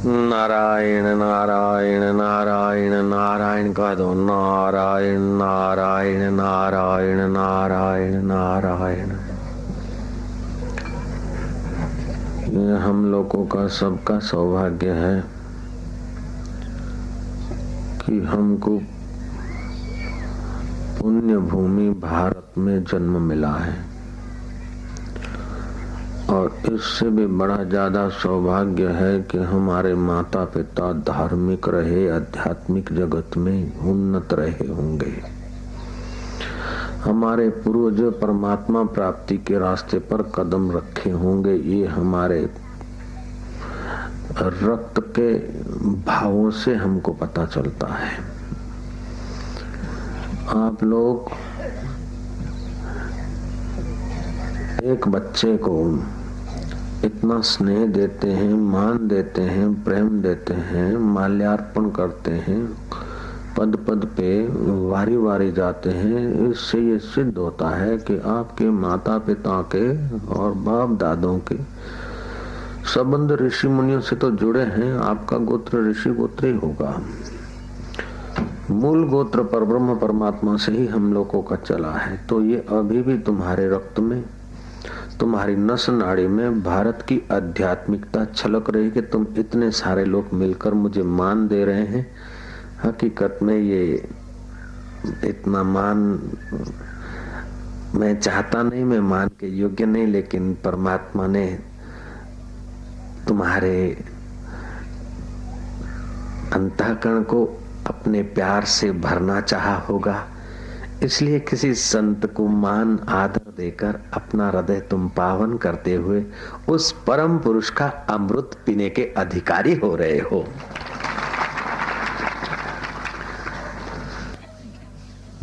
नारायण नारायण नारायण नारायण कह दो। नारायण नारायण नारायण नारायण नारायण। ये हम लोगों का सबका सौभाग्य है कि हमको पुण्य भूमि भारत में जन्म मिला है, और इससे भी बड़ा ज्यादा सौभाग्य है कि हमारे माता पिता धार्मिक रहे, आध्यात्मिक जगत में उन्नत रहे होंगे। हमारे पूर्वज परमात्मा प्राप्ति के रास्ते पर कदम रखे होंगे। ये हमारे रक्त के भावों से हमको पता चलता है। आप लोग एक बच्चे को इतना स्नेह देते हैं, मान देते हैं, प्रेम देते हैं, माल्यार्पण करते हैं, पद पद पे वारी वारी जाते हैं। इससे ये सिद्ध होता है कि आपके माता पिता के और बाप दादों के संबंध ऋषि मुनियों से तो जुड़े हैं। आपका गोत्र ऋषि गोत्र ही होगा। मूल गोत्र पर ब्रह्म परमात्मा से ही हम लोगों का चला है। तो ये अभी भी तुम्हारे रक्त में, तुम्हारी नस नाड़ी में भारत की आध्यात्मिकता छलक रही कि तुम इतने सारे लोग मिलकर मुझे मान दे रहे हैं। हकीकत में ये इतना मान मैं चाहता नहीं, मैं मान के योग्य नहीं, लेकिन परमात्मा ने तुम्हारे अंतःकरण को अपने प्यार से भरना चाहा होगा। इसलिए किसी संत को मान आदर देकर अपना हृदय तुम पावन करते हुए उस परम पुरुष का अमृत पीने के अधिकारी हो रहे हो।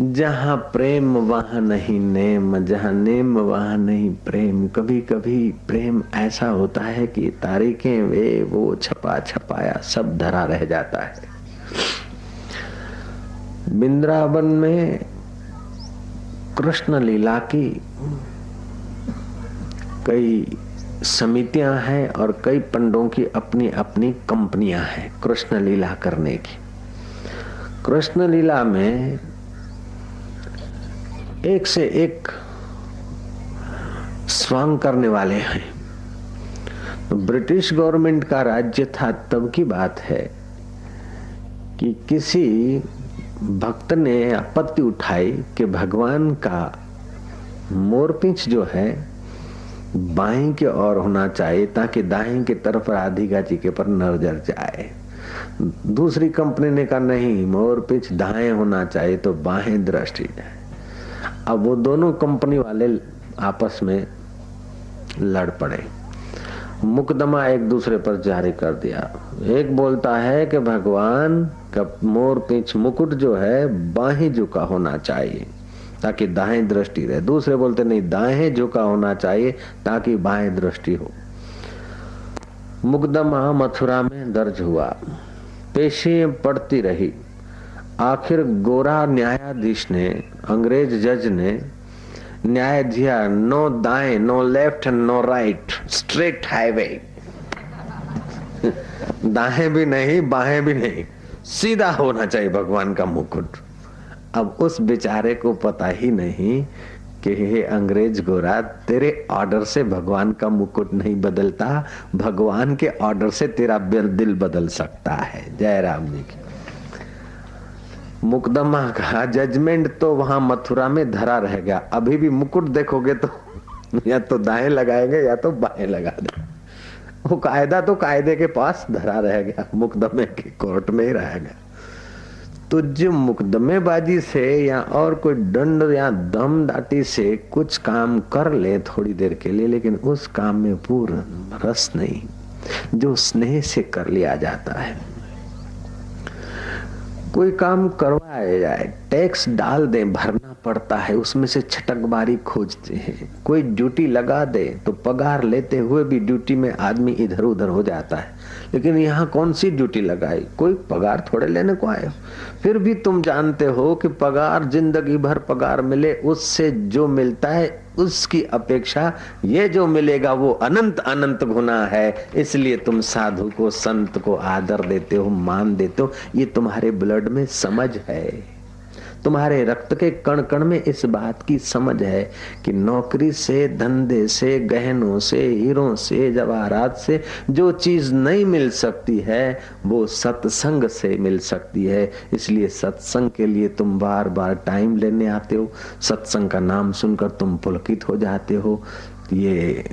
जहां प्रेम वहां नहीं नेम, जहां नेम वहां नहीं प्रेम। कभी कभी प्रेम ऐसा होता है कि तारीखें वे वो छपा छपाया सब धरा रह जाता है। वृंदावन में कृष्ण लीला की कई समितियां हैं और कई पंडों की अपनी अपनी कंपनियां हैं कृष्ण लीला करने की। कृष्ण लीला में एक से एक स्वांग करने वाले हैं। तो ब्रिटिश गवर्नमेंट का राज्य था तब की बात है कि किसी भक्त ने आपत्ति उठाई कि भगवान का मोरपिंच जो है बाएं की ओर होना चाहिए ताकि दाएं की तरफ राधिका जी के पर नजर जाए। दूसरी कंपनी ने कहा नहीं, मोरपिंच दाएं होना चाहिए तो बाएं दृष्टि जाए। अब वो दोनों कंपनी वाले आपस में लड़ पड़े, मुकदमा एक दूसरे पर जारी कर दिया। एक बोलता है कि भगवान का मोरपिंच मुकुट जो है बाएं झुका होना चाहिए ताकि दाएं दृष्टि रहे। दूसरे बोलते नहीं, दाएं झुका होना चाहिए ताकि बाएं दृष्टि हो। मुकदमा मथुरा में दर्ज हुआ, पेशी पड़ती रही। आखिर गोरा न्यायाधीश ने, अंग्रेज जज ने न्याय दिया, नो दाएं, no left, no right, straight highway. दाएं भी नहीं बाएं भी नहीं, सीधा होना चाहिए भगवान का मुकुट। अब उस बेचारे को पता ही नहीं कि हे अंग्रेज गोरा, तेरे ऑर्डर से भगवान का मुकुट नहीं बदलता, भगवान के ऑर्डर से तेरा दिल बदल सकता है। जय राम जी की। मुकदमा का जजमेंट तो वहां मथुरा में धरा रह गया। अभी भी मुकुट देखोगे तो या तो दाएं लगाएंगे या तो बाएं लगा दे। वो कायदा तो कायदे के पास धरा रह गया, मुकदमे के कोर्ट में ही रह गया। तो जो मुकदमेबाजी से या और कोई दंड या दम दाटी से कुछ काम कर ले थोड़ी देर के लिए, लेकिन उस काम में पूर्ण रस नहीं जो स्नेह से कर लिया जाता है। कोई काम करवाया जाए, टैक्स डाल दें, भरना पड़ता है, उसमें से छटकबारी खोजते हैं। कोई ड्यूटी लगा दे तो पगार लेते हुए भी ड्यूटी में आदमी इधर उधर हो जाता है। लेकिन यहाँ कौन सी ड्यूटी लगाई, कोई पगार थोड़े लेने को आए हो। फिर भी तुम जानते हो कि पगार, जिंदगी भर पगार मिले उससे जो मिलता है उसकी अपेक्षा ये जो मिलेगा वो अनंत अनंत गुना है। इसलिए तुम साधु को, संत को आदर देते हो, मान देते हो। ये तुम्हारे ब्लड में समझ है, तुम्हारे रक्त के कण कण में इस बात की समझ है कि नौकरी से, धंधे से, गहनों से, हीरों से, जवाहरात से जो चीज नहीं मिल सकती है वो सत्संग से मिल सकती है। इसलिए सत्संग के लिए तुम बार बार टाइम लेने आते हो, सत्संग का नाम सुनकर तुम पुलकित हो जाते हो। ये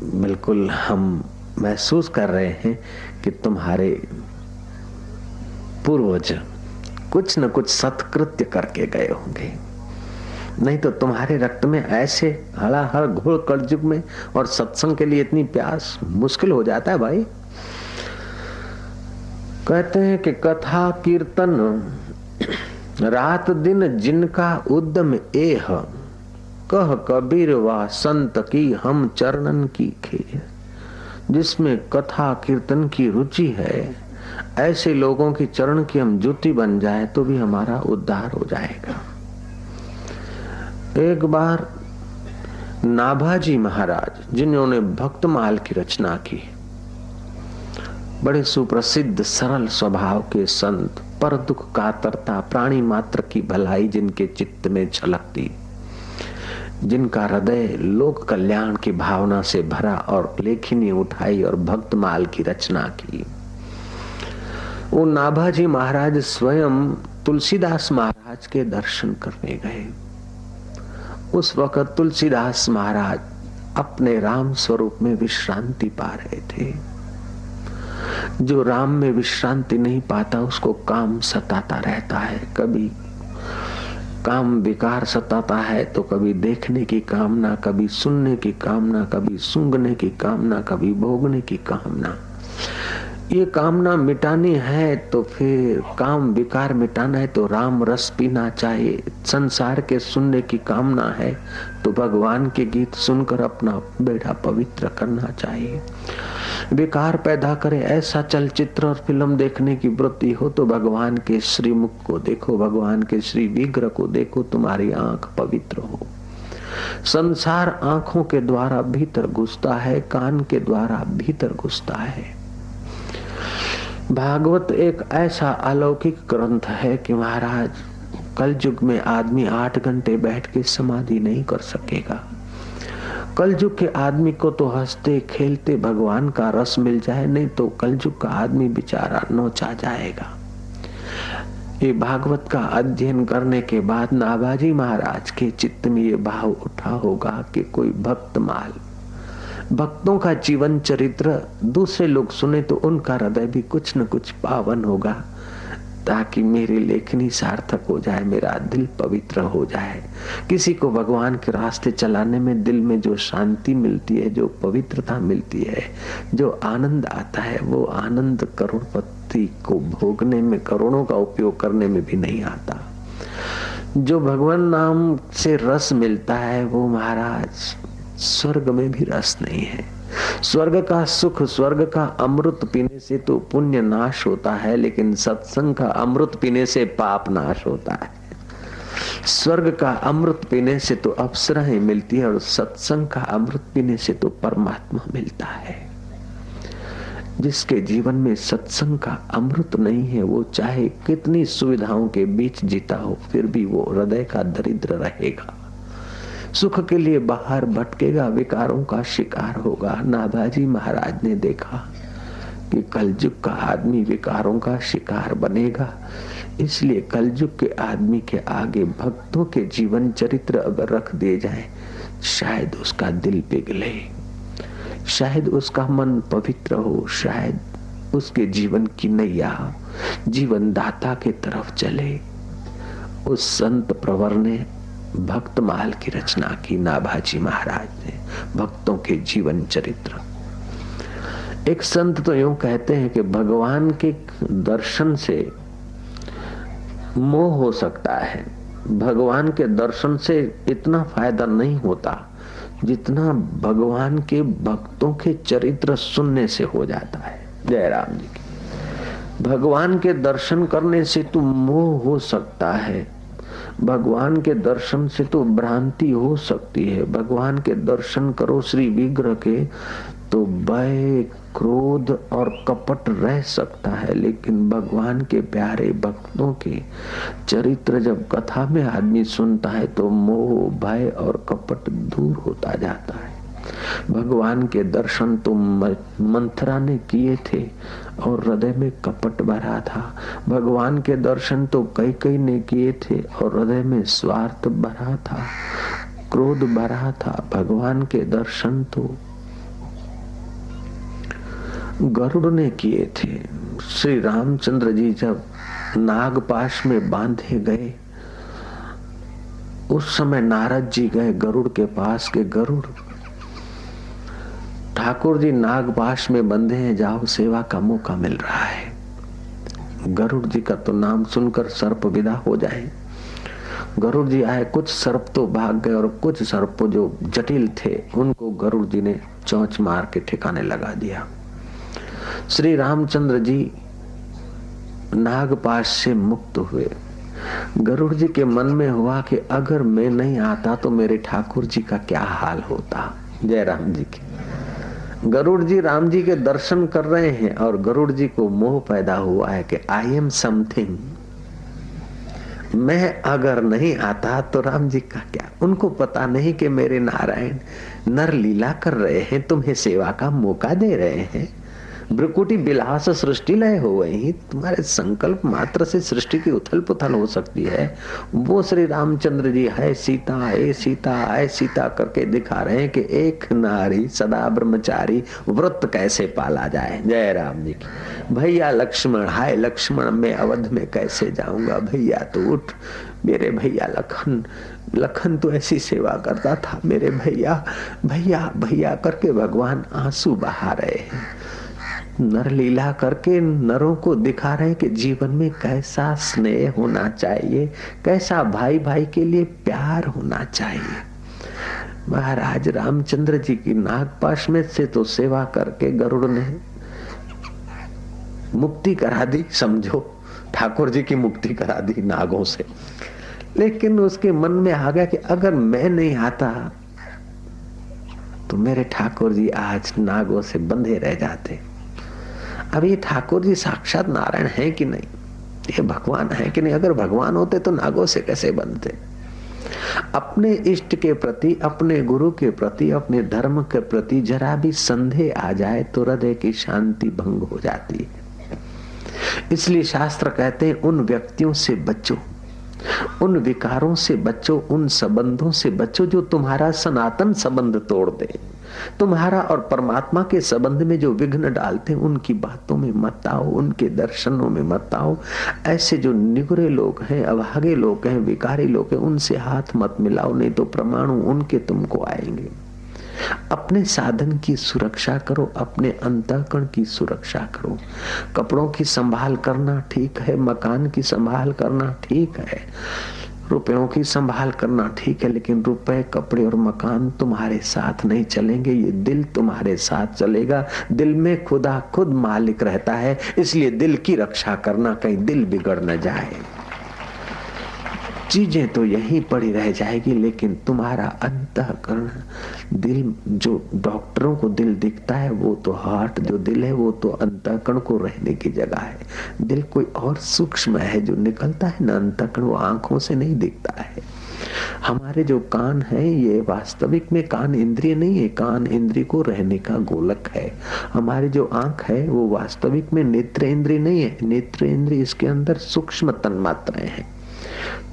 बिल्कुल हम महसूस कर रहे हैं कि तुम्हारे पूर्वज कुछ न कुछ सत्कृत्य करके गए होंगे, नहीं तो तुम्हारे रक्त में ऐसे हलाहल घोल कलयुग में और सत्संग के लिए इतनी प्यास, मुश्किल हो जाता है भाई। कहते हैं कि कथा कीर्तन रात दिन जिनका उद्यम एह, कह कबीर वा संत की हम चरणन की खेर। जिसमें कथा कीर्तन की रुचि है, ऐसे लोगों की चरण की हम जूती बन जाए तो भी हमारा उद्धार हो जाएगा। एक बार नाभाजी महाराज, जिन्होंने भक्तमाल की रचना की, बड़े सुप्रसिद्ध सरल स्वभाव के संत, पर दुख कातरता, प्राणी मात्र की भलाई जिनके चित्त में झलकती, जिनका हृदय लोक कल्याण की भावना से भरा, और लेखनी उठाई और भक्तमाल की रचना की। वो नाभाजी महाराज स्वयं तुलसीदास महाराज के दर्शन करने गए। उस वक्त तुलसीदास महाराज अपने राम स्वरूप में विश्रांति पा रहे थे। जो राम में विश्रांति नहीं पाता उसको काम सताता रहता है। कभी काम विकार सताता है तो कभी देखने की कामना, कभी सुनने की कामना, कभी सूंघने की कामना, कभी भोगने की कामना। ये कामना मिटानी है तो फिर काम विकार मिटाना है तो राम रस पीना चाहिए। संसार के सुनने की कामना है तो भगवान के गीत सुनकर अपना बेड़ा पवित्र करना चाहिए। विकार पैदा करे ऐसा चलचित्र और फिल्म देखने की वृत्ति हो तो भगवान के श्रीमुख को देखो, भगवान के श्री विग्रह को देखो, तुम्हारी आंख पवित्र हो। संसार आंखों के द्वारा भीतर घुसता है, कान के द्वारा भीतर घुसता है। भागवत एक ऐसा अलौकिक ग्रंथ है कि महाराज कलयुग में आदमी 8 घंटे बैठ के समाधि नहीं कर सकेगा। कलयुग के आदमी को तो हंसते खेलते भगवान का रस मिल जाए, नहीं तो कलयुग का आदमी बेचारा नोचा जाएगा। ये भागवत का अध्ययन करने के बाद नाभाजी महाराज के चित्त में ये भाव उठा होगा कि कोई भक्तमाल, भक्तों का जीवन चरित्र दूसरे लोग सुने तो उनका हृदय भी कुछ न कुछ पावन होगा, ताकि मेरी लेखनी सार्थक हो जाए, मेरा दिल पवित्र हो जाए। किसी को भगवान के रास्ते चलाने में दिल में जो शांति मिलती है, जो पवित्रता मिलती है, जो आनंद आता है, वो आनंद करोड़पति को भोगने में, करोड़ों का उपयोग करने में भी नहीं आता। जो भगवान नाम से रस मिलता है वो महाराज स्वर्ग में भी रस नहीं है। स्वर्ग का सुख, स्वर्ग का अमृत पीने से तो पुण्य नाश होता है, लेकिन सत्संग का अमृत पीने से पाप नाश होता है। स्वर्ग का अमृत पीने से तो अप्सराएं मिलती है और सत्संग का अमृत पीने से तो परमात्मा मिलता है। जिसके जीवन में सत्संग का अमृत नहीं है, वो चाहे कितनी सुविधाओं के बीच जीता हो, फिर भी वो हृदय का दरिद्र रहेगा। सुख के लिए बाहर भटकेगा, विकारों का शिकार होगा। नाभाजी महाराज ने देखा कि कलयुग का आदमी विकारों का शिकार बनेगा, इसलिए कलयुग के आदमी के आगे भक्तों के जीवन चरित्र अगर रख दिए जाए, शायद उसका दिल पिघले, शायद उसका मन पवित्र हो, शायद उसके जीवन की नैया जीवन दाता के तरफ चले। उस संत प्रवर ने भक्तमाल की रचना की, नाभाजी महाराज ने भक्तों के जीवन चरित्र। एक संत तो यूं कहते हैं कि भगवान के दर्शन से मोह हो सकता है, भगवान के दर्शन से इतना फायदा नहीं होता जितना भगवान के भक्तों के चरित्र सुनने से हो जाता है। जय राम जी की। भगवान के दर्शन करने से तो मोह हो सकता है, भगवान के दर्शन से तो भ्रांति हो सकती है। भगवान के दर्शन करो श्री विग्रह के तो भय, क्रोध और कपट रह सकता है, लेकिन भगवान के प्यारे भक्तों के चरित्र जब कथा में आदमी सुनता है तो मोह, भय और कपट दूर होता जाता है। भगवान के दर्शन तो मंथरा ने किए थे और हृदय में कपट भरा था। भगवान के दर्शन तो कई ने किए थे और हृदय में स्वार्थ भरा था, क्रोध भरा था। भगवान के दर्शन तो गरुड़ ने किए थे। श्री रामचंद्र जी जब नागपाश में बांधे गए उस समय नारद जी गए गरुड़ के पास के गरुड़, ठाकुर जी नागपाश में बंधे हैं, जाओ सेवा का मौका मिल रहा है। गरुड़ जी का तो नाम सुनकर सर्प विदा हो जाए। गरुड़ जी आए, कुछ सर्प तो भाग गए और कुछ सर्प जो जटिल थे उनको गरुड़ जी ने चोंच मार के ठिकाने लगा दिया। श्री रामचंद्र जी नागपाश से मुक्त हुए। गरुड़ जी के मन में हुआ कि अगर मैं नहीं आता तो मेरे ठाकुर जी का क्या हाल होता। जय राम जी की। गरुड़ जी राम जी के दर्शन कर रहे हैं और गरुड़ जी को मोह पैदा हुआ है कि आई एम समथिंग, मैं अगर नहीं आता तो राम जी का क्या। उनको पता नहीं कि मेरे नारायण नर लीला कर रहे हैं, तुम्हें सेवा का मौका दे रहे हैं। भ्रुकुटी बिलास सृष्टि लय हो गई, तुम्हारे संकल्प मात्र से सृष्टि की उथल पुथल हो सकती है। वो श्री रामचंद्र जी है सीता ए सीता ए सीता करके दिखा रहे हैं कि एक नारी सदा ब्रह्मचारी व्रत कैसे पाला जाए। जय राम जी की। भैया लक्ष्मण, हाय लक्ष्मण मैं अवध में कैसे जाऊंगा, भैया तो उठ। मेरे भैया लखन, लखन तो ऐसी सेवा करता था, मेरे भैया भैया भैया करके भगवान आंसू बहा रहे हैं। नर लीला करके नरों को दिखा रहे हैं कि जीवन में कैसा स्नेह होना चाहिए, कैसा भाई भाई के लिए प्यार होना चाहिए। महाराज रामचंद्र जी की नागपाश में से तो सेवा करके गरुड़ ने मुक्ति करा दी, समझो ठाकुर जी की मुक्ति करा दी नागों से। लेकिन उसके मन में आ गया कि अगर मैं नहीं आता तो मेरे ठाकुर जी आज नागों से बंधे रह जाते। अब ये ठाकुर जी साक्षात नारायण है कि नहीं, ये भगवान है कि नहीं? अगर भगवान होते तो नागों से कैसे बंधते? अपने इष्ट के प्रति, अपने गुरु के प्रति, अपने धर्म के प्रति जरा भी संदेह आ जाए तो हृदय की शांति भंग हो जाती है। इसलिए शास्त्र कहते हैं उन व्यक्तियों से बचो, उन विकारों से बचो, उन संबंधों से बचो जो तुम्हारा सनातन संबंध तोड़ दे। तुम्हारा और परमात्मा के संबंध में जो विघ्न डालते हैं उनकी बातों में मत आओ, उनके दर्शनों में मत आओ। ऐसे जो निगुरे लोग हैं, अभागे लोग हैं, विकारी लोग हैं, उनसे हाथ मत मिलाओ, नहीं तो परमाणु उनके तुमको आएंगे। अपने साधन की सुरक्षा करो, अपने अंतःकरण की सुरक्षा करो। कपड़ों की संभाल करना ठीक है, मकान की संभाल करना ठीक है, रुपयों की संभाल करना ठीक है, लेकिन रुपए, कपड़े और मकान तुम्हारे साथ नहीं चलेंगे, ये दिल तुम्हारे साथ चलेगा। दिल में खुदा खुद मालिक रहता है, इसलिए दिल की रक्षा करना, कहीं दिल बिगड़ न जाए। चीजें तो यहीं पड़ी रह जाएगी, लेकिन तुम्हारा अंतःकरण, दिल, जो डॉक्टरों को दिल दिखता है वो तो हार्ट, जो दिल है वो तो अंतःकरण को रहने की जगह है। दिल कोई और सूक्ष्म है जो निकलता है ना, अंतःकरण वो आंखों से नहीं दिखता है। हमारे जो कान है ये वास्तविक में कान इंद्रिय नहीं है, कान इंद्रिय को रहने का गोलक है। हमारी जो आंख है वो वास्तविक में नेत्र इंद्रिय नहीं है, नेत्र इंद्रिय इसके अंदर सूक्ष्म तन्मात्राएं हैं।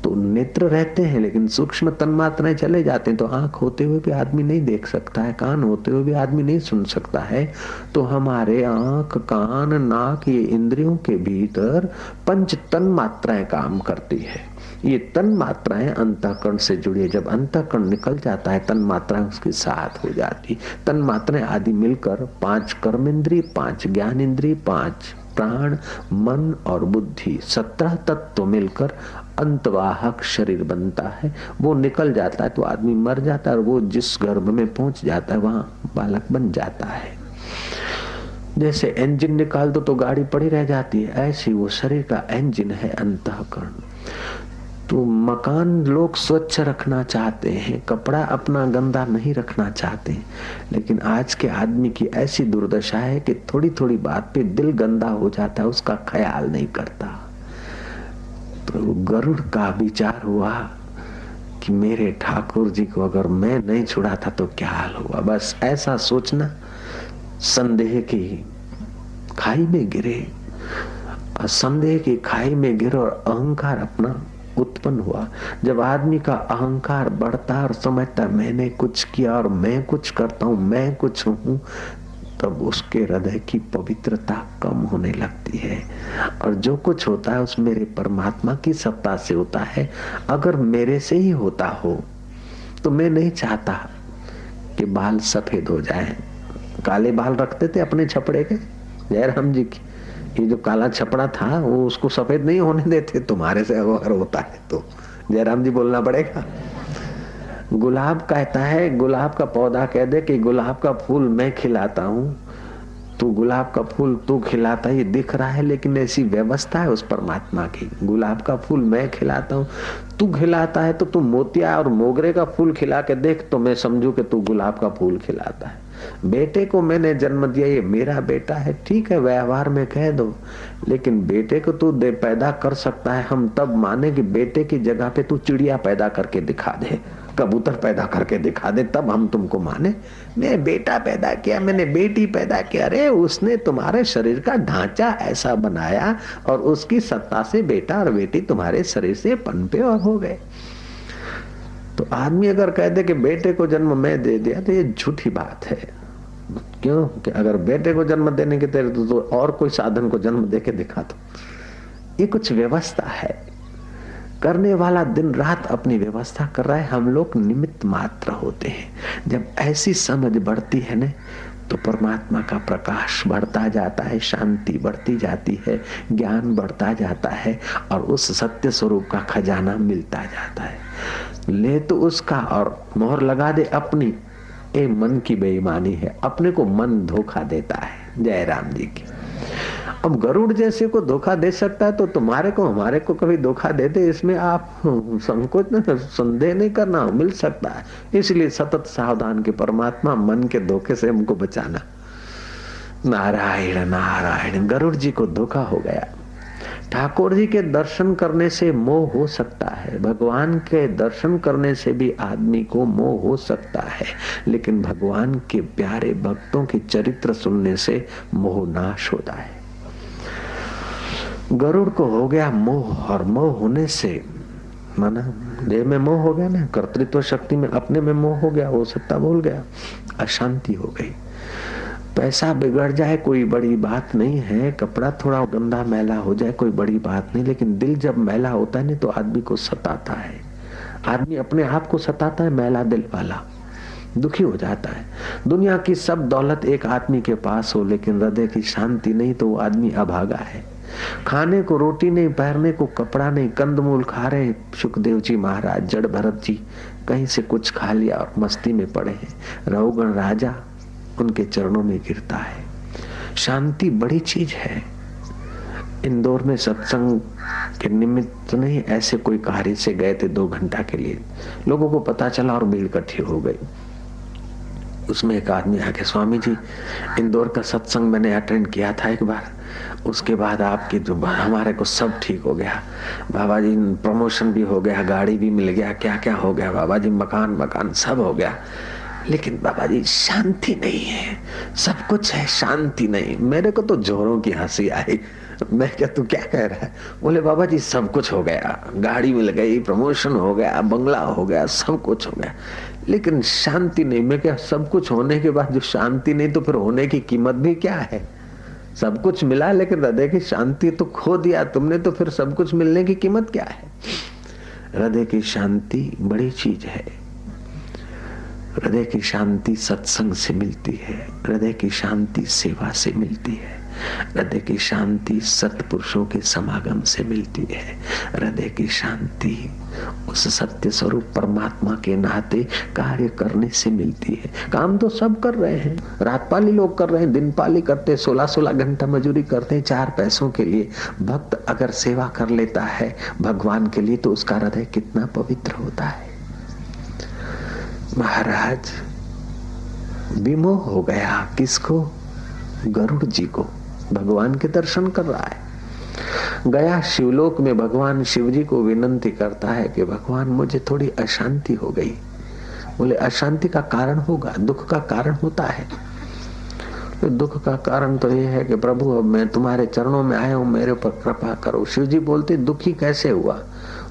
तो नेत्र रहते हैं लेकिन सूक्ष्म तन्मात्राएं चले जाते हैं, तो आंख होते हुए भी आदमी नहीं देख सकता है, कान होते हुए भी आदमी नहीं सुन सकता है। तो हमारे आंख, कान, नाक, ये इंद्रियों के भीतर पंच तन्मात्राएं काम करती है। ये तन्मात्राएं अंतःकरण से जुड़ी है। जब अंतःकरण निकल जाता है तन्मात्राएं उसके साथ हो जाती। तन्मात्राएं आदि मिलकर 5 कर्मेंद्रिय, 5 ज्ञान इंद्रिय, 5 प्राण, मन और बुद्धि, 17 तत्व मिलकर अंतवाहक शरीर बनता है, वो निकल जाता है तो आदमी मर जाता है, और वो जिस गर्भ में पहुंच जाता है वहां बालक बन जाता है। जैसे इंजन निकाल दो तो गाड़ी पड़ी रह जाती है, ऐसी वो शरीर का इंजन है अंतःकरण। तो मकान लोग स्वच्छ रखना चाहते हैं, कपड़ा अपना गंदा नहीं रखना चाहते, लेकिन आज के आदमी की ऐसी दुर्दशा है कि थोड़ी थोड़ी बात पे दिल गंदा हो जाता है, उसका ख्याल नहीं करता। तो गरुड़ का विचार हुआ कि मेरे ठाकुर जी को अगर मैं नहीं छुड़ाता तो क्या हाल हुआ। बस ऐसा सोचना, संदेह की खाई में गिरे, और संदेह की खाई में गिरे और अहंकार अपना उत्पन्न हुआ। जब आदमी का अहंकार बढ़ता और समझता मैंने कुछ किया और मैं कुछ करता हूं, मैं कुछ हूं, तब उसके हृदय की पवित्रता कम होने लगती है, और जो कुछ होता है उस मेरे परमात्मा की सत्ता से होता है। अगर मेरे से ही होता हो तो मैं नहीं चाहता कि बाल सफेद हो जाए। काले बाल रखते थे अपने छपड़े के, जयराम जी की, ये जो काला छपड़ा था वो उसको सफेद नहीं होने देते। तुम्हारे से अगर होता है तो जयराम जी बोलना पड़ेगा। गुलाब कहता है, गुलाब का पौधा कह दे कि गुलाब का फूल मैं खिलाता हूं, तू गुलाब का फूल तू खिलाता, ये दिख रहा है, लेकिन ऐसी व्यवस्था है उस परमात्मा की। गुलाब का फूल मैं खिलाता हूं, तू खिलाता है, तो तू मोतिया और मोगरे का फूल खिला के देख तो मैं समझू कि तू गुलाब का फूल खिलाता है। बेटे को मैंने जन्म दिया, ये मेरा बेटा है, ठीक है व्यवहार में कह दो, लेकिन बेटे को तू पैदा कर सकता है, हम तब माने कि बेटे की जगह पे तू चिड़िया पैदा करके दिखा दे, कबूतर पैदा करके दिखा दे, तब हम तुमको माने। मैं बेटा पैदा किया, मैंने बेटी पैदा किया, अरे उसने तुम्हारे शरीर का ढांचा ऐसा बनाया और उसकी सत्ता से बेटा और बेटी तुम्हारे शरीर से पनपे और हो गए। तो आदमी अगर कह दे कि बेटे को जन्म मैं दे दिया तो ये झूठी बात है। क्यों? कि अगर बेटे को जन्म देने के तेरे तो और कोई साधन को जन्म दे के दिखा दो। ये कुछ व्यवस्था है, करने वाला दिन रात अपनी व्यवस्था कर रहा है, हम लोग निमित्त मात्र होते हैं। जब ऐसी समझ बढ़ती है ना तो परमात्मा का प्रकाश बढ़ता जाता है, शांति बढ़ती जाती है, ज्ञान बढ़ता जाता है, और उस सत्य स्वरूप का खजाना मिलता जाता है। ले तो उसका और मोहर लगा दे अपनी, ये मन की बेईमानी है, अपने को मन धोखा देता है। जय राम जी की। अब गरुड़ जैसे को धोखा दे सकता है तो तुम्हारे को हमारे को कभी धोखा दे दे, इसमें आप संकोच न, संदेह नहीं करना, मिल सकता है। इसलिए सतत सावधान के परमात्मा मन के धोखे से हमको बचाना। नारायण नारायण। गरुड़ जी को धोखा हो गया। ठाकुर जी के दर्शन करने से मोह हो सकता है, भगवान के दर्शन करने से भी आदमी को मोह हो सकता है, लेकिन भगवान के प्यारे भक्तों की चरित्र सुनने से मोह नाश होता है। गरुड़ को हो गया मोह, और मोह होने से माना देह में मोह हो गया ना, कर्तृत्व शक्ति में अपने में मोह हो गया, वो सत्ता भूल गया, अशांति हो गई। पैसा बिगड़ जाए कोई बड़ी बात नहीं है, कपड़ा थोड़ा गंदा मैला हो जाए कोई बड़ी बात नहीं, लेकिन दिल जब मैला होता है ना तो आदमी को सताता है। आदमी अपने आप को सताता है, मैला दिल वाला दुखी हो जाता है। दुनिया की सब दौलत एक आदमी के पास हो लेकिन हृदय की शांति नहीं तो वो आदमी अभागा है। खाने को रोटी नहीं, पहनने को कपड़ा नहीं, कंदमूल खा रहे सुखदेव जी महाराज, जड़ भरत जी कहीं से कुछ खा लिया और मस्ती में पड़े हैं। रघुगण राजा उनके चरणों में गिरता है। शांति बड़ी चीज है। इंदौर में सत्संग के निमित्त नहीं, ऐसे कोई कार्य से गए थे 2 घंटा के लिए, लोगों को पता चला और भीड़ इकट्ठी हो गई। उसमें एक आदमी आके, स्वामी जी इंदौर का सत्संग मैंने अटेंड किया था एक बार, उसके बाद आपकी जो हमारे को सब ठीक हो गया बाबा जी, प्रमोशन भी हो गया, गाड़ी भी मिल गया, क्या क्या हो गया बाबा जी, मकान सब हो गया, लेकिन बाबा जी शांति नहीं है। सब कुछ है, शांति नहीं। मेरे को तो जोरों की हंसी आई। मैं क्या, तू क्या कह रहा है? बोले बाबा जी सब कुछ हो गया, गाड़ी मिल गई, प्रमोशन हो गया, बंगला हो गया, सब कुछ हो गया, लेकिन शांति नहीं। मैं क्या, सब कुछ होने के बाद जो शांति नहीं तो फिर होने की कीमत भी क्या है? सब कुछ मिला लेकिन हृदय की शांति तो खो दिया तुमने, तो फिर सब कुछ मिलने की कीमत क्या है? हृदय की शांति बड़ी चीज है। हृदय की शांति सत्संग से मिलती है, हृदय की शांति सेवा से मिलती है, हृदय की शांति सत्पुरुषों के समागम से मिलती है। हृदय की शांति उस सत्य स्वरूप परमात्मा के नाते कार्य करने से मिलती है। काम तो सब कर रहे हैं, रात पाली लोग कर रहे हैं, दिन पाली करते, 16-16 घंटा मजदूरी करते हैं 4 पैसों के लिए। भक्त अगर सेवा कर लेता है भगवान के लिए तो उसका हृदय कितना पवित्र होता है। महाराज विमोह हो गया, किसको? गरुड़ जी को। भगवान के दर्शन कर रहा है, गया शिवलोक में भगवान शिव जी को विनंती करता है कि भगवान मुझे थोड़ी अशांति हो गई। बोले अशांति का कारण होगा, दुख का कारण होता है। तो दुख का कारण तो ये है कि प्रभु अब मैं तुम्हारे चरणों में आया हूं, मेरे ऊपर कृपा करो। शिव जी बोलते दुखी कैसे हुआ?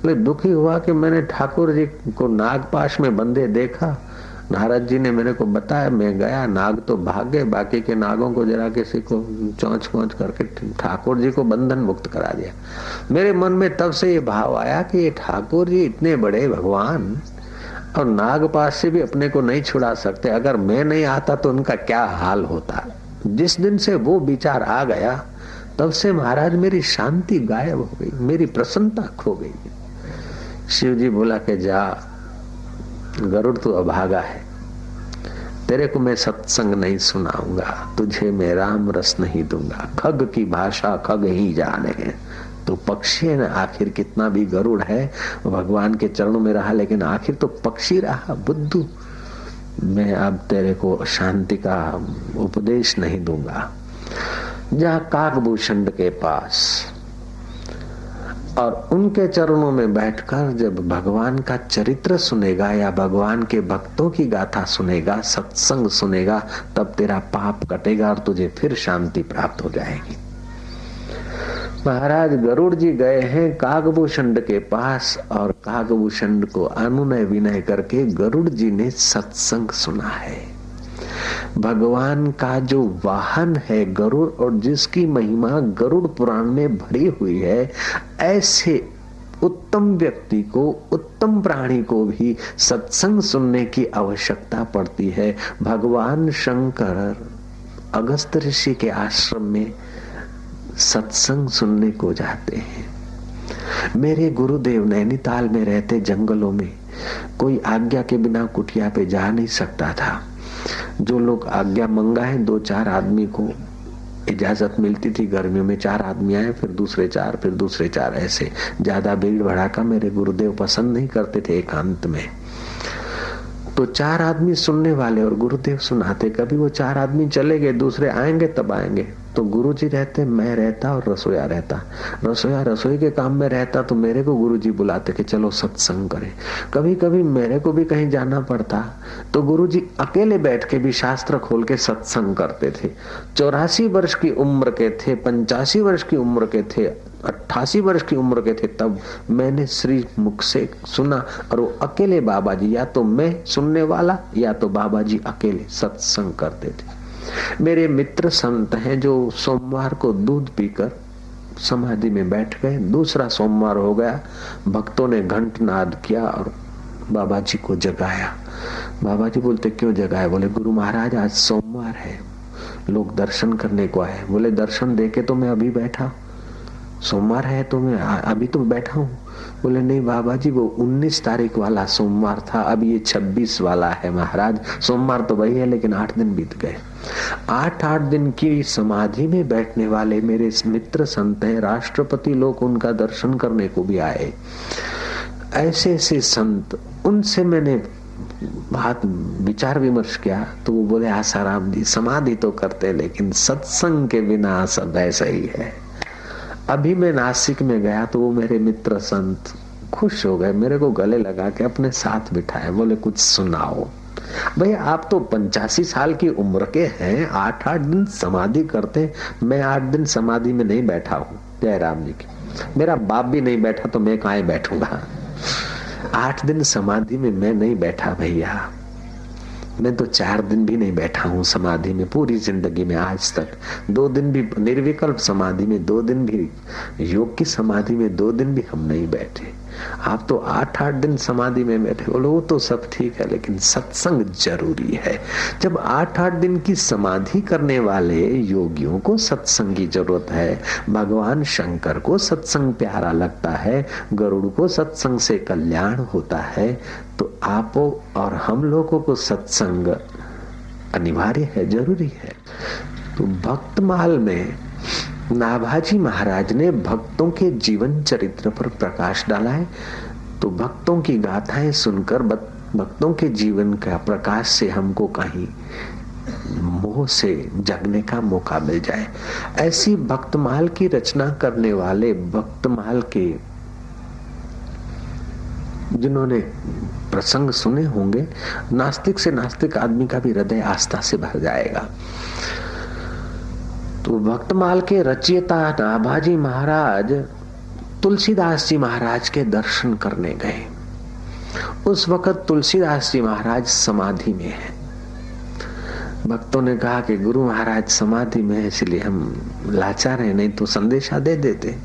बोले दुखी हुआ कि मैंने ठाकुर जी को नागपाश में बंधे देखा, नारद जी ने मेरे को बताया, मैं गया, नाग तो भाग गए, बाकी के नागों को जरा किसी को चौंच पहुंच करके ठाकुर जी को बंधन मुक्त करा दिया। मेरे मन में तब से ये भाव आया कि ये ठाकुर जी इतने बड़े भगवान और नागपाश से भी अपने को नहीं छुड़ा सकते, अगर मैं नहीं आता तो उनका क्या हाल होता। जिस दिन से वो विचार आ गया तब से महाराज मेरी शांति गायब हो गई, मेरी प्रसन्नता खो गई। शिव जी बोला कि जा गरुड़ तू अभागा है, तेरे को मैं सत्संग नहीं सुनाऊंगा, तुझे मैं राम रस नहीं दूंगा। खग की भाषा खग ही जाने, तो पक्षी है ना, आखिर कितना भी गरुड़ है भगवान के चरणों में रहा, लेकिन आखिर तो पक्षी रहा बुद्धू। मैं अब तेरे को शांति का उपदेश नहीं दूंगा। जा काकभूषण के पास और उनके चरणों में बैठकर जब भगवान का चरित्र सुनेगा या भगवान के भक्तों की गाथा सुनेगा, सत्संग सुनेगा, तब तेरा पाप कटेगा और तुझे फिर शांति प्राप्त हो जाएगी। महाराज गरुड़ जी गए हैं काकभूषण के पास और काकभूषण को अनुनय विनय करके गरुड़ जी ने सत्संग सुना है। भगवान का जो वाहन है गरुड़ और जिसकी महिमा गरुड़ पुराण में भरी हुई है, ऐसे उत्तम व्यक्ति को, उत्तम प्राणी को भी सत्संग सुनने की आवश्यकता पड़ती है। भगवान शंकर अगस्त ऋषि के आश्रम में सत्संग सुनने को जाते हैं। मेरे गुरुदेव नैनीताल में रहते जंगलों में कोई आज्ञा के बिना कुटिया पे जा नहीं सकता था। जो लोग आज्ञा मंगाए 2-4 आदमी को इजाजत मिलती थी। गर्मियों में 4 आदमी आए, फिर दूसरे 4, फिर दूसरे 4, ऐसे ज्यादा भीड़ भड़ाका मेरे गुरुदेव पसंद नहीं करते थे एकांत में। तो 4 आदमी सुनने वाले और गुरुदेव सुनाते। कभी वो 4 आदमी चले गए, दूसरे आएंगे तब आएंगे। तो गुरुजी रहते, मैं रहता और रसोया रहता। रसोया रसोई के काम में रहता तो मेरे को गुरुजी बुलाते कि चलो सत्संग करें। कभी कभी मेरे को भी कहीं जाना पड़ता तो गुरुजी अकेले बैठ के भी शास्त्र खोल के सत्संग करते थे। 84 वर्ष की उम्र के थे, 85 वर्ष की उम्र के थे, 88 वर्ष की उम्र के थे, तब मैंने श्री मुख से सुना। और वो अकेले बाबा जी, या तो मैं सुनने वाला या तो बाबा जी अकेले सत्संग करते थे। मेरे मित्र संत हैं जो सोमवार को दूध पीकर समाधि में बैठ गए। दूसरा सोमवार हो गया, भक्तों ने घंट नाद किया और बाबा जी को जगाया। बाबा जी बोलते क्यों जगाया? बोले गुरु महाराज आज सोमवार है, लोग दर्शन करने को आए। बोले दर्शन देके तो मैं अभी बैठा, सोमवार है तो मैं अभी तो बैठा हूँ। बोले नहीं बाबा जी, वो 19 तारीख वाला सोमवार था, अब ये 26 वाला है महाराज। सोमवार तो वही है लेकिन 8 दिन बीत गए। 8 दिन की समाधि में बैठने वाले मेरे मित्र संत हैं, राष्ट्रपति लोग उनका दर्शन करने को भी आए। ऐसे ऐसे संत, उनसे मैंने बात विचार विमर्श किया तो वो बोले आसाराम जी समाधि तो करते लेकिन सत्संग के बिना सब ऐसा ही है। अभी मैं नासिक में गया तो वो मेरे मित्र संत खुश हो गए, मेरे को गले लगा के अपने साथ बिठाए। बोले कुछ सुनाओ। भैया आप तो 85 साल की उम्र के हैं, 8 दिन समाधि करते, मैं 8 दिन समाधि में नहीं बैठा हूँ। जय राम जी की, मेरा बाप भी नहीं बैठा तो मैं कहाँ बैठूंगा। 8 दिन समाधि में मैं नहीं बैठा भैया, मैं तो 4 दिन भी नहीं बैठा हूँ समाधि में पूरी जिंदगी में आज तक। 2 दिन भी निर्विकल्प समाधि में, 2 दिन भी योग की समाधि में, 2 दिन भी हम नहीं बैठे। आप तो 8-8 दिन समाधि में बैठे। बोलो वो तो सब ठीक है, लेकिन सत्संग जरूरी है। जब 8-8 दिन की समाधि करने वाले योगियों को सत्संग की जरूरत है, भगवान शंकर को सत्संग प्यारा लगता है, गरुड़ को सत्संग से कल्याण होता है, तो आप और हम लोगों को सत्संग अनिवार्य है, जरूरी है। तो भक्तमाल में नाभाजी महाराज ने भक्तों के जीवन चरित्र पर प्रकाश डाला है। तो भक्तों की गाथाएं सुनकर भक्तों के जीवन का प्रकाश से हमको कहीं मोह से जगने का मौका मिल जाए, ऐसी भक्तमाल की रचना करने वाले भक्तमाल के जिन्होंने प्रसंग सुने होंगे, नास्तिक से नास्तिक आदमी का भी हृदय आस्था से भर जाएगा। तो भक्तमाल के रचयिता नाभाजी महाराज तुलसीदास जी महाराज के दर्शन करने गए। उस वक्त तुलसीदास जी महाराज समाधि में हैं। भक्तों ने कहा कि गुरु महाराज समाधि में है, इसलिए हम लाचार हैं, नहीं तो संदेशा दे देते।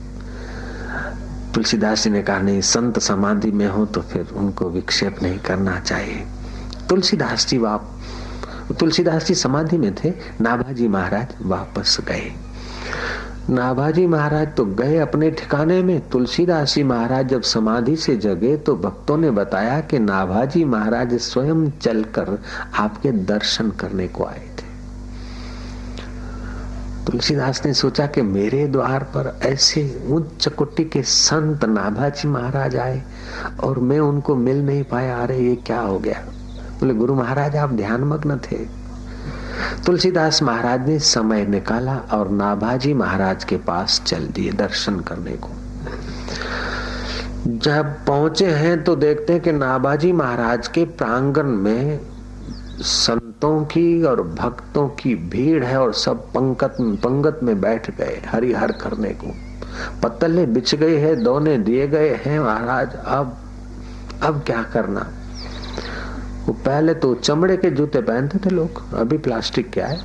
तुलसीदास जी ने कहा नहीं, संत समाधि में हो तो फिर उनको विक्षेप नहीं करना चाहिए। तुलसीदास जी समाधि में थे, नाभाजी महाराज वापस गए। नाभाजी महाराज तो गए अपने ठिकाने में। तुलसीदास जी महाराज जब समाधि से जगे तो भक्तों ने बताया कि नाभाजी महाराज स्वयं चलकर आपके दर्शन करने को आए थे। तुलसीदास ने सोचा कि मेरे द्वार पर ऐसे उच्च कोटि के संत नाभाजी महाराज आए और मैं उनको मिल नहीं पाया, अरे ये क्या हो गया। बोले गुरु महाराज आप ध्यानमग्न थे। तुलसीदास महाराज ने समय निकाला और नाभाजी महाराज के पास चल दिए दर्शन करने को। जब पहुंचे हैं तो देखते हैं कि नाभाजी महाराज के प्रांगण में संतों की और भक्तों की भीड़ है और सब पंगत में बैठ गए हरिहर करने को। पत्तले बिछ गए हैं, दोने दिए गए हैं। महाराज अब क्या करना। वो पहले तो चमड़े के जूते पहनते थे लोग, अभी प्लास्टिक क्या है।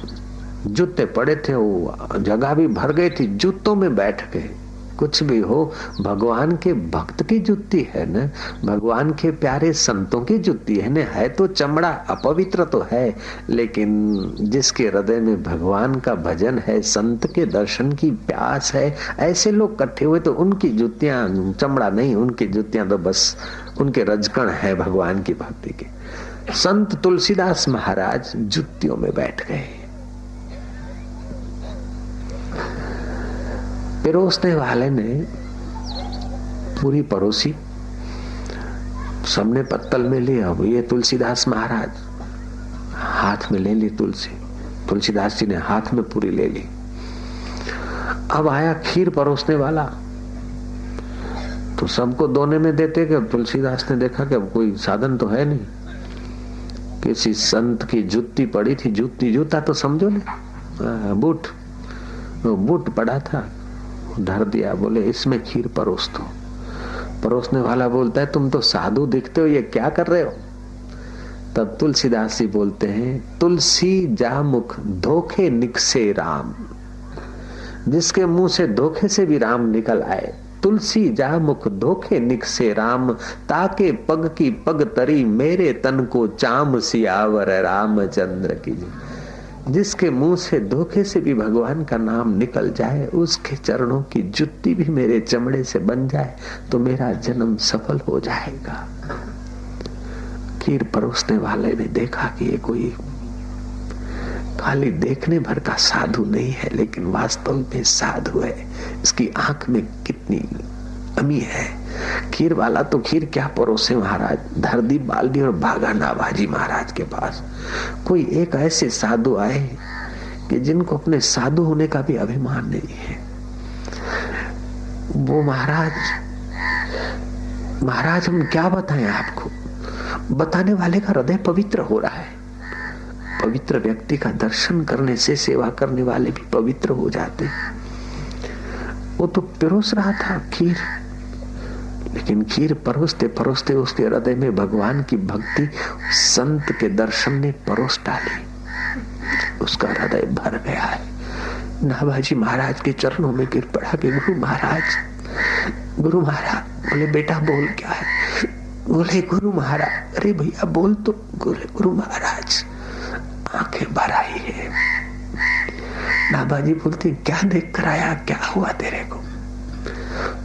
जूते पड़े थे, वो जगह भी भर गई थी, जूतों में बैठ गए। कुछ भी हो, भगवान के भक्त की जुत्ती है न, भगवान के प्यारे संतों की जुत्ती है न। है तो चमड़ा, अपवित्र तो है, लेकिन जिसके हृदय में भगवान का भजन है, संत के दर्शन की प्यास है, ऐसे लोग इकट्ठे हुए तो उनकी जुतियां चमड़ा नहीं, उनकी जुतियां तो बस उनके रजकण है भगवान की भक्ति के। संत तुलसीदास महाराज जुतियों में बैठ गए। पिरोसने वाले ने पूरी परोसी, सबने पत्तल में लिया। अब ये तुलसीदास महाराज हाथ में ले ली तुलसी, तुलसीदास जी ने हाथ में पूरी ले ली। अब आया खीर परोसने वाला, तो सबको दोने में देते कि तुलसीदास ने देखा कि अब कोई साधन तो है नहीं। किसी संत की जुत्ती पड़ी थी, जूता तो समझो ना, बूट पड़ा था, धर दिया। बोले इसमें खीर परोस दो। परोसने वाला बोलता है तुम तो साधु दिखते हो, ये क्या कर रहे हो। तब तुलसीदास जी बोलते हैं, तुलसी जा मुख धोखे निकसे राम। जिसके मुंह से धोखे से भी राम निकल आए। तुलसी जा मुख धोखे निकसे राम, ताके पग की पग तरी मेरे तन को चाम सियावर रामचंद्र की। जिसके मुंह से धोखे से भी भगवान का नाम निकल जाए, उसके चरणों की जुत्ती भी मेरे चमड़े से बन जाए तो मेरा जन्म सफल हो जाएगा। खीर परोसने वाले ने देखा कि ये कोई खाली देखने भर का साधु नहीं है, लेकिन वास्तव में साधु है। इसकी आंख में कितनी अमी है। खीर वाला तो खीर क्या परोसे महाराज, धर दी बाल्टी और भागा नाभाजी महाराज के पास। कोई एक ऐसे साधु आए कि जिनको अपने साधु होने का भी अभिमान नहीं है। वो महाराज हम क्या बताएं आपको। बताने वाले का हृदय पवित्र हो रहा है। पवित्र व्यक्ति का दर्शन करने से सेवा करने वाले भी पवित्र हो जाते। वो तो पिरोस रहा था खीर, लेकिन खीर परोसते परोसते उसके हृदय में भगवान की भक्ति, संत के दर्शन ने परोस डाली। उसका हृदय भर गया है। नाभाजी महाराज के चरणों में गिर पड़ा कि गुरु महाराज बोले बेटा बोल क्या है? बोले गुरु महाराज। अरे भैया बोल तो। बोले गुरु महाराज आंखें भर आई है। नाभाजी बोलते क्या देख कर आया, क्या हुआ तेरे को?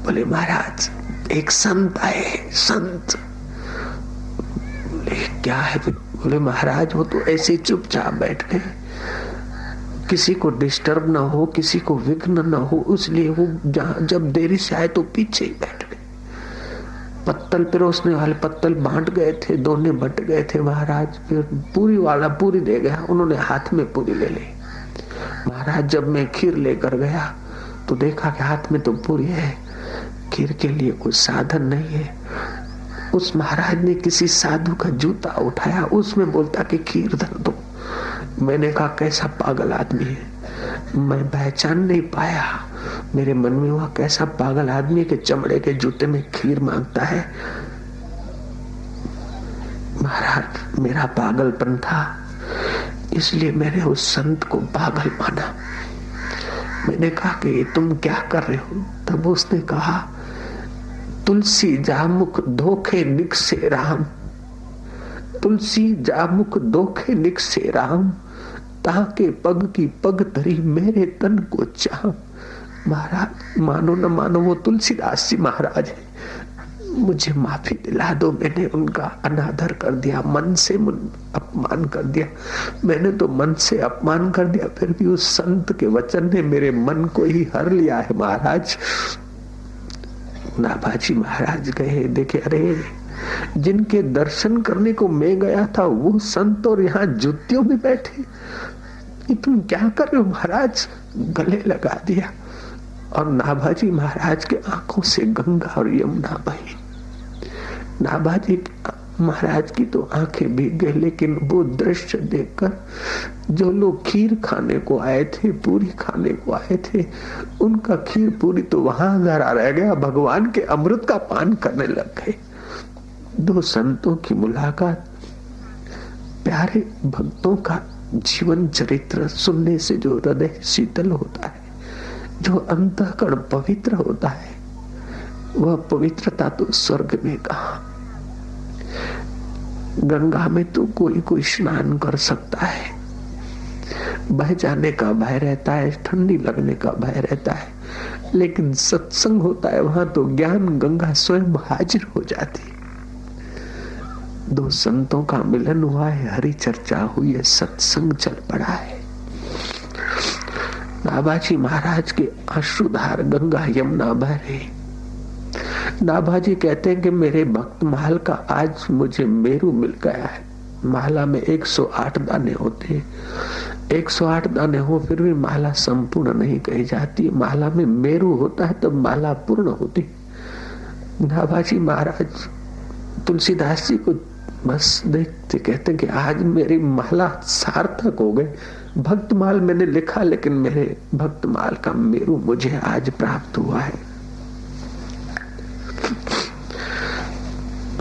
बोले महाराज एक संत आए, संत। बोले क्या है? बोले महाराज वो तो ऐसे चुपचाप बैठ गए, किसी को डिस्टर्ब ना हो, किसी को विघ्न ना हो, इसलिए वो जब देरी से आए तो पीछे ही बैठ गए। पत्तल पिरोसने वाले पत्तल बांट गए थे, दोने बट गए थे महाराज। फिर पूरी वाला पूरी दे गया, उन्होंने हाथ में पूरी ले ली। महाराज जब मैं खीर लेकर गया तो देखा कि हाथ में तो पूरी है, खीर के लिए कोई साधन नहीं है। उस महाराज ने किसी साधु का जूता उठाया, उसमें बोलता कि खीर धर दो। मैंने कहा कैसा पागल आदमी है, मैं पहचान नहीं पाया। मेरे मन में हुआ कैसा पागल आदमी के चमड़े के जूते में खीर मांगता है। महाराज मेरा पागलपन था, इसलिए मैंने उस संत को पागल माना। मैंने कहा कि तुम क्या कर रहे हो? तब उसने कहा तुलसी जामुख धोखे निकसे राम, तुलसी जामुख धोखे निकसे राम, ताके पग की पग धरी मेरे तन को चाम। महाराज मानो न मानो वो तुलसीदास जी महाराज है, मुझे माफी दिला दो। मैंने उनका अनादर कर दिया, मन से अपमान कर दिया। मैंने तो मन से अपमान कर दिया, फिर भी उस संत के वचन ने मेरे मन को ही हर लिया है महाराज। नाभाजी महाराज गए, देखे अरे जिनके दर्शन करने को मैं गया था वो संत और यहाँ जूतियों में बैठे, तुम क्या कर रहे हो महाराज? गले लगा दिया और नाभाजी महाराज के आंखों से गंगा और यमुना बही। नाभाजी महाराज की तो आंखें भीग गई, लेकिन वो दृश्य देखकर जो लोग खीर खाने को आए थे, पूरी खाने को आए थे, उनका खीर पूरी तो वहां जरा रह गया, भगवान के अमृत का पान करने लग गए। दो संतों की मुलाकात, प्यारे भक्तों का जीवन चरित्र सुनने से जो हृदय शीतल होता है, जो अंतःकरण पवित्र होता है, वह पवित्रता तो स्वर्ग में कहा। गंगा में तो कोई कोई स्नान कर सकता है, बह जाने का भय रहता है, ठंडी लगने का भय रहता है, लेकिन सत्संग होता है वहां तो ज्ञान गंगा स्वयं हाजिर हो जाती है। दो संतों का मिलन हुआ है, हरि चर्चा हुई है, सत्संग चल पड़ा है। नाभाजी महाराज के अश्रुधार गंगा यमुना बह रही। नाभाजी कहते हैं कि मेरे भक्त माल का आज मुझे मेरू मिल गया है। माला में 108 दाने होते हैं, 108 दाने हो फिर भी माला संपूर्ण नहीं कही जाती। माला में मेरू होता है तब माला पूर्ण होती। नाभाजी महाराज तुलसीदास जी को बस देखते कहते कि आज मेरी माला सार्थक हो गई। भक्तमाल मैंने लिखा, लेकिन मेरे भक्तमाल का मेरू मुझे आज प्राप्त हुआ है।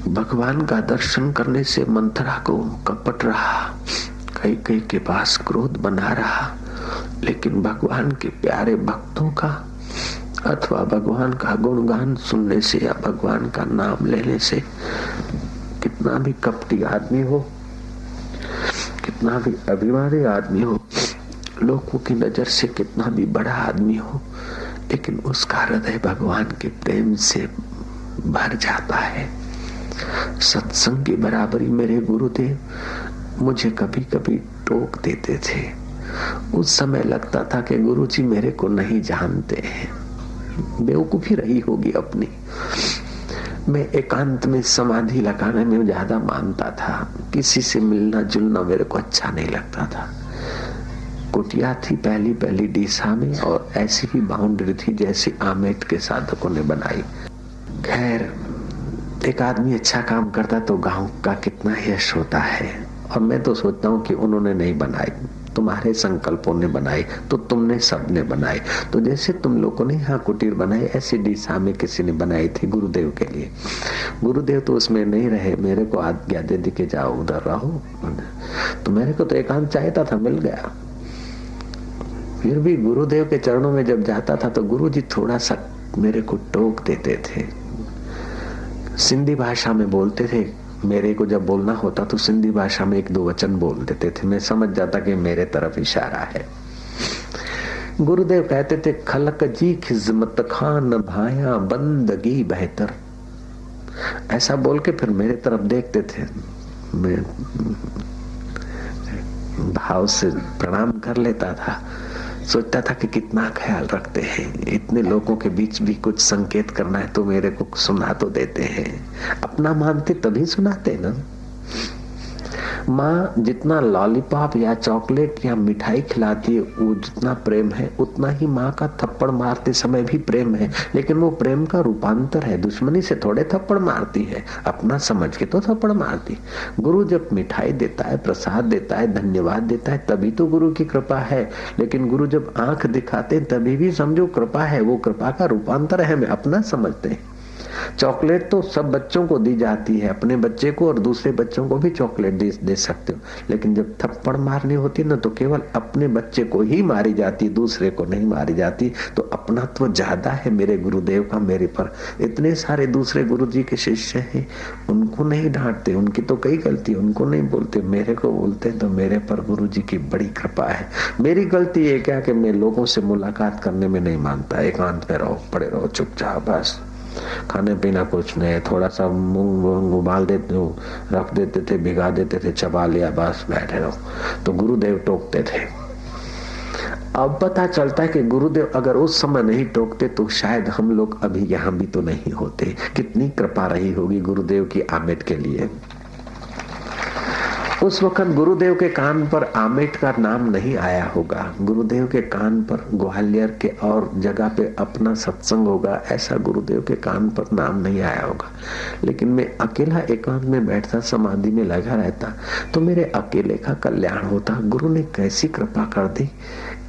भगवान का दर्शन करने से मंथरा को कपट रहा, कई के पास क्रोध बना रहा, लेकिन भगवान के प्यारे भक्तों का अथवा भगवान का गुणगान सुनने से या भगवान का नाम लेने से, कितना भी कपटी आदमी हो, कितना भी अभिमानी आदमी हो, लोगों की नजर से कितना भी बड़ा आदमी हो, लेकिन उसका हृदय भगवान के प्रेम से भर जाता है। सत्संग की बराबरी मेरे गुरुदेव मुझे कभी कभी टोक देते थे। उस समय लगता था कि गुरुजी मेरे को नहीं जानते हैं, बेवकूफी रही होगी अपनी। मैं एकांत में समाधि लगाने में ज्यादा मानता था, किसी से मिलना जुलना मेरे को अच्छा नहीं लगता था। कुटिया थी पहली डीसा में, और ऐसी ही बाउंड्री थी जैसी आमेट के साधकों ने बनाई। खैर, एक आदमी अच्छा काम करता तो गांव का कितना यश होता है। और मैं तो सोचता हूँ कि उन्होंने नहीं बनाई, तुम्हारे संकल्पों ने बनाई, तो तुमने सबने बनाई। तो जैसे तुम लोगों ने यहाँ कुटीर बनाई, ऐसे डीसा में किसी ने बनाई थी गुरुदेव के लिए। गुरुदेव तो उसमें नहीं रहे, मेरे को आज्ञा दे दी के जाओ उधर रहो। तो मेरे को तो एकांत चाहता था, मिल गया। फिर भी गुरुदेव के चरणों में जब जाता था तो गुरुजी थोड़ा सा मेरे को टोक देते थे। सिंधी भाषा में बोलते थे। मेरे को जब बोलना होता तो सिंधी भाषा में एक दो वचन बोल देते थे, मैं समझ जाता कि मेरे तरफ इशारा है। गुरुदेव कहते थे, खलक जी खिजमत खान भाया बंदगी बेहतर। ऐसा बोल के फिर मेरे तरफ देखते थे। मैं भाव से प्रणाम कर लेता था, सोचता था कि कितना ख्याल रखते हैं, इतने लोगों के बीच भी कुछ संकेत करना है तो मेरे को सुना तो देते हैं। अपना मानते तभी सुनाते ना। माँ जितना लॉलीपॉप या चॉकलेट या मिठाई खिलाती है, वो जितना प्रेम है उतना ही माँ का थप्पड़ मारते समय भी प्रेम है, लेकिन वो प्रेम का रूपांतर है। दुश्मनी से थोड़े थप्पड़ मारती है, अपना समझ के तो थप्पड़ मारती। गुरु जब मिठाई देता है, प्रसाद देता है, धन्यवाद देता है, तभी तो गुरु की कृपा है। लेकिन गुरु जब आंख दिखाते तभी भी समझो कृपा है, वो कृपा का रूपांतर है, हमें अपना समझते हैं। चॉकलेट तो सब बच्चों को दी जाती है, अपने बच्चे को और दूसरे बच्चों को भी चॉकलेट दे सकते हो, लेकिन जब थप्पड़ मारनी होती है ना तो केवल अपने बच्चे को ही मारी जाती, दूसरे को नहीं मारी जाती। तो अपनात्व ज्यादा है मेरे गुरुदेव का मेरे पर। इतने सारे दूसरे गुरु जी के शिष्य हैं, उनको नहीं डांटते, उनकी तो कई गलती, उनको नहीं बोलते, मेरे को बोलते। तो मेरे पर गुरु जी की बड़ी कृपा है। मेरी गलती ये क्या कि मैं लोगों से मुलाकात करने में नहीं मानता, एकांत में रहो, पड़े रहो चुपचाप, बस खाने पीना कुछ नहीं, थोड़ा सा मूंग वूंग उबाल देते हो, रख देते थे, भिगा देते थे, चबा लिया, बस बैठे रहो। तो गुरुदेव टोकते थे। अब पता चलता है कि गुरुदेव अगर उस समय नहीं टोकते तो शायद हम लोग अभी यहाँ भी तो नहीं होते। कितनी कृपा रही होगी गुरुदेव की आमेट के लिए। उस वक्त गुरुदेव के कान पर आमेट का नाम नहीं आया होगा, गुरुदेव के कान पर ग्वालियर के और जगह पे अपना सत्संग होगा, ऐसा गुरुदेव के कान पर नाम नहीं आया होगा। लेकिन मैं अकेला एकांत में बैठता, समाधि में लगा रहता, तो मेरे अकेले का कल्याण होता। गुरु ने कैसी कृपा कर दी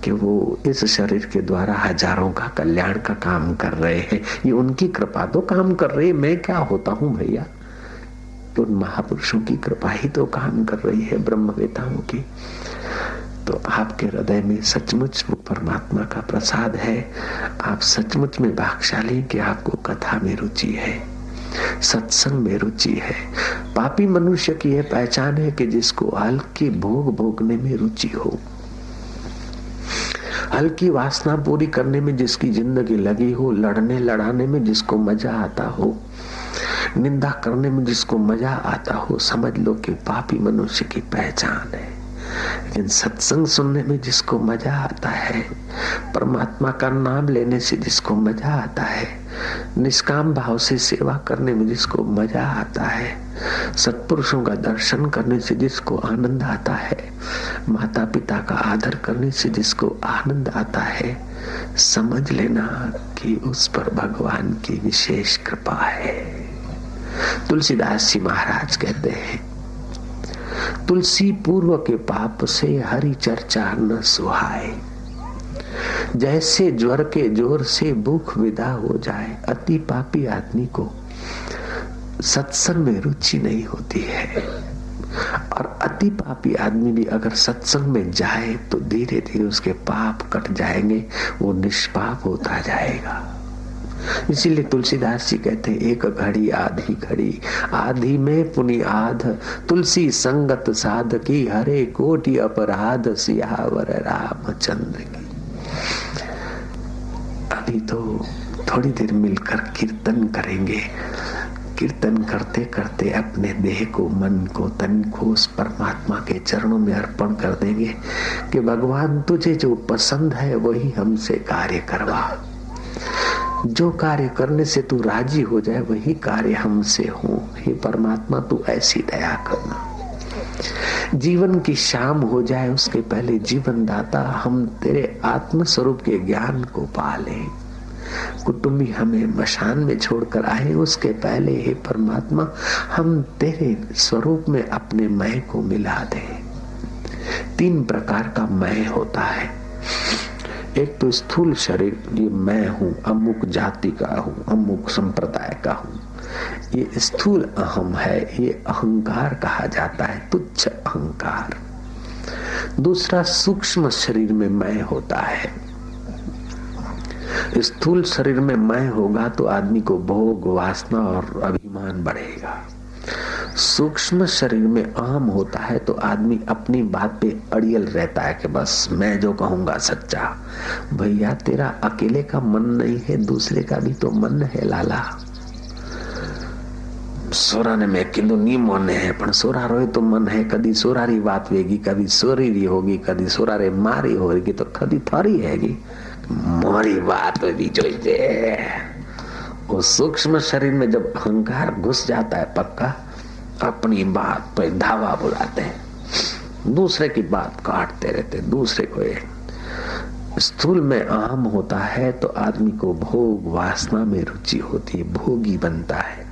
कि वो इस शरीर के द्वारा हजारों का कल्याण का काम कर रहे हैं। ये उनकी कृपा तो काम कर रही है, मैं क्या होता हूँ भैया। उन महापुरुषों की कृपा ही तो काम कर रही है, ब्रह्मवेताओं की। तो आपके हृदय में सचमुच वो परमात्मा का प्रसाद है। आप सचमुच में भाग्यशाली कि आपको कथा में रुचि है, सत्संग में रुचि है। पापी मनुष्य की यह पहचान है कि जिसको हल्की भोग भोगने में रुचि हो, हल्की वासना पूरी करने में जिसकी जिंदगी लगी हो, लड़ने लड़ाने में जिसको मजा आता हो, निंदा करने में जिसको मजा आता हो, समझ लो कि पापी मनुष्य की पहचान है। लेकिन सत्संग सुनने में जिसको मजा आता है, परमात्मा का नाम लेने से जिसको मजा आता है, निष्काम भाव से सेवा करने में जिसको मजा आता है, सत्पुरुषों का दर्शन करने से जिसको आनंद आता है, माता पिता का आदर करने से जिसको आनंद आता है, समझ लेना कि उस पर भगवान की विशेष कृपा है। तुलसीदास जी महाराज कहते हैं, तुलसी पूर्व के पाप से हरि चर्चा न सुहाए, जैसे ज्वर के जोर से भूख विदा हो जाए। अति पापी आदमी को सत्संग में रुचि नहीं होती है, और अति पापी आदमी भी अगर सत्संग में जाए तो धीरे धीरे उसके पाप कट जाएंगे, वो निष्पाप होता जाएगा। इसीलिए तुलसीदास जी कहते हैं, एक घड़ी आधी घड़ी, आधी में पुनि आध, तुलसी संगत साध की, हरे कोटि अपराध, सियावर रामचंद्र की। अभी तो थोड़ी देर मिलकर कीर्तन करेंगे। कीर्तन करते करते अपने देह को, मन को, तन को उस परमात्मा के चरणों में अर्पण कर देंगे कि भगवान तुझे जो पसंद है वही हमसे कार्य करवा। जो कार्य करने से तू राजी हो जाए वही कार्य हमसे हो। हे परमात्मा, तू ऐसी दया करना। जीवन की शाम हो जाए उसके पहले जीवन दाता हम तेरे आत्म स्वरूप के ज्ञान को पाले। कुटुंबी हमें मशान में छोड़कर आए उसके पहले हे परमात्मा हम तेरे स्वरूप में अपने मैं को मिला दे। 3 प्रकार का मैं होता है। एक तो स्थूल शरीर, ये मैं हूं, अमुक जाति का हूं, अमुक संप्रदाय का हूं, ये स्थूल अहम है, ये अहंकार कहा जाता है, तुच्छ अहंकार। दूसरा सूक्ष्म शरीर में मैं होता है। स्थूल शरीर में मैं होगा तो आदमी को भोग, वासना और अभिमान बढ़ेगा। सूक्ष्म शरीर में अहम होता है तो आदमी अपनी बात पे अड़ियल रहता है कि बस मैं जो कहूंगा सच्चा। भैया तेरा अकेले का मन नहीं है, दूसरे का भी तो मन है लाला। सोराने में किलो नी मोने है पण सोरा रोए तो मन है। कदी सोरारी बात वेगी, कभी सोरीरी होगी, कदी सोरारे मारी होगी तो कदी थारी हैगी मोरी बात भी जोईजे। वो सूक्ष्म शरीर में जब अहंकार घुस जाता है पक्का, अपनी बात पे धावा बुलाते हैं, दूसरे की बात काटते रहते, दूसरे को। स्थूल में अहम होता है तो आदमी को भोग वासना में रुचि होती है, भोगी बनता है।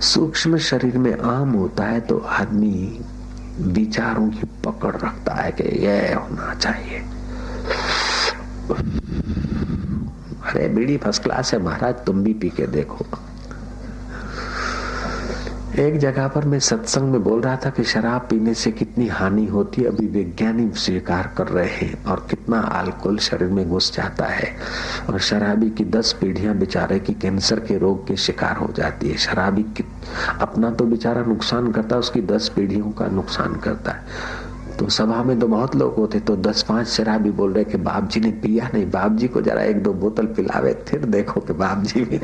सूक्ष्म शरीर में अहम होता है तो आदमी विचारों की पकड़ रखता है कि यह होना चाहिए। अरे बीड़ी फर्स्ट क्लास है महाराज, तुम भी पी के देखो। एक जगह पर मैं सत्संग में बोल रहा था कि शराब पीने से कितनी हानि होती है, अभी वैज्ञानिक स्वीकार कर रहे हैं, और कितना अल्कोहल शरीर में घुस जाता है। और शराबी की 10 पीढ़ियां बेचारे की कैंसर के रोग के शिकार हो जाती है। शराबी अपना तो बेचारा नुकसान करता है, उसकी 10 पीढ़ियों का नुकसान करता है। तो सभा में तो बहुत लोग होते, तो 10-5 शराबी बोल रहे कि बाप जी ने पिया नहीं, बाप जी को जरा 1-2 बोतल पिलावे, फिर देखो कि बाप जी भी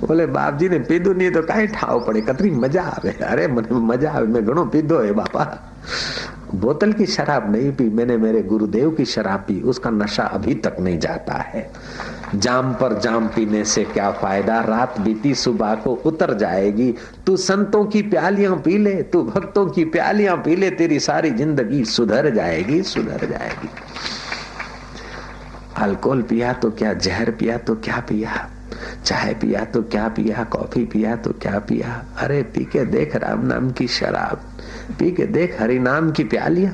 बोले बाप जी ने पीधु नहीं तो कहीं ठाव पड़े, कतरी मजा आवे। अरे मने मजा आवे, मैं घणो पीधो है बापा। बोतल की शराब नहीं पी मैंने, मेरे गुरुदेव की शराब पी, उसका नशा अभी तक नहीं जाता है। जाम पर जाम पीने से क्या फायदा, रात बीती सुबह को उतर जाएगी। तू संतों की प्यालियां पी ले, तू भक्तों की प्यालियां पी ले, तेरी सारी जिंदगी सुधर जाएगी, सुधर जाएगी। अल्कोहल पिया तो क्या, जहर पिया तो क्या पिया, चाय पिया तो क्या पिया, कॉफी पिया तो क्या पिया। अरे पी के देख राम नाम की शराब, पी के देख हरि नाम की प्यालियां।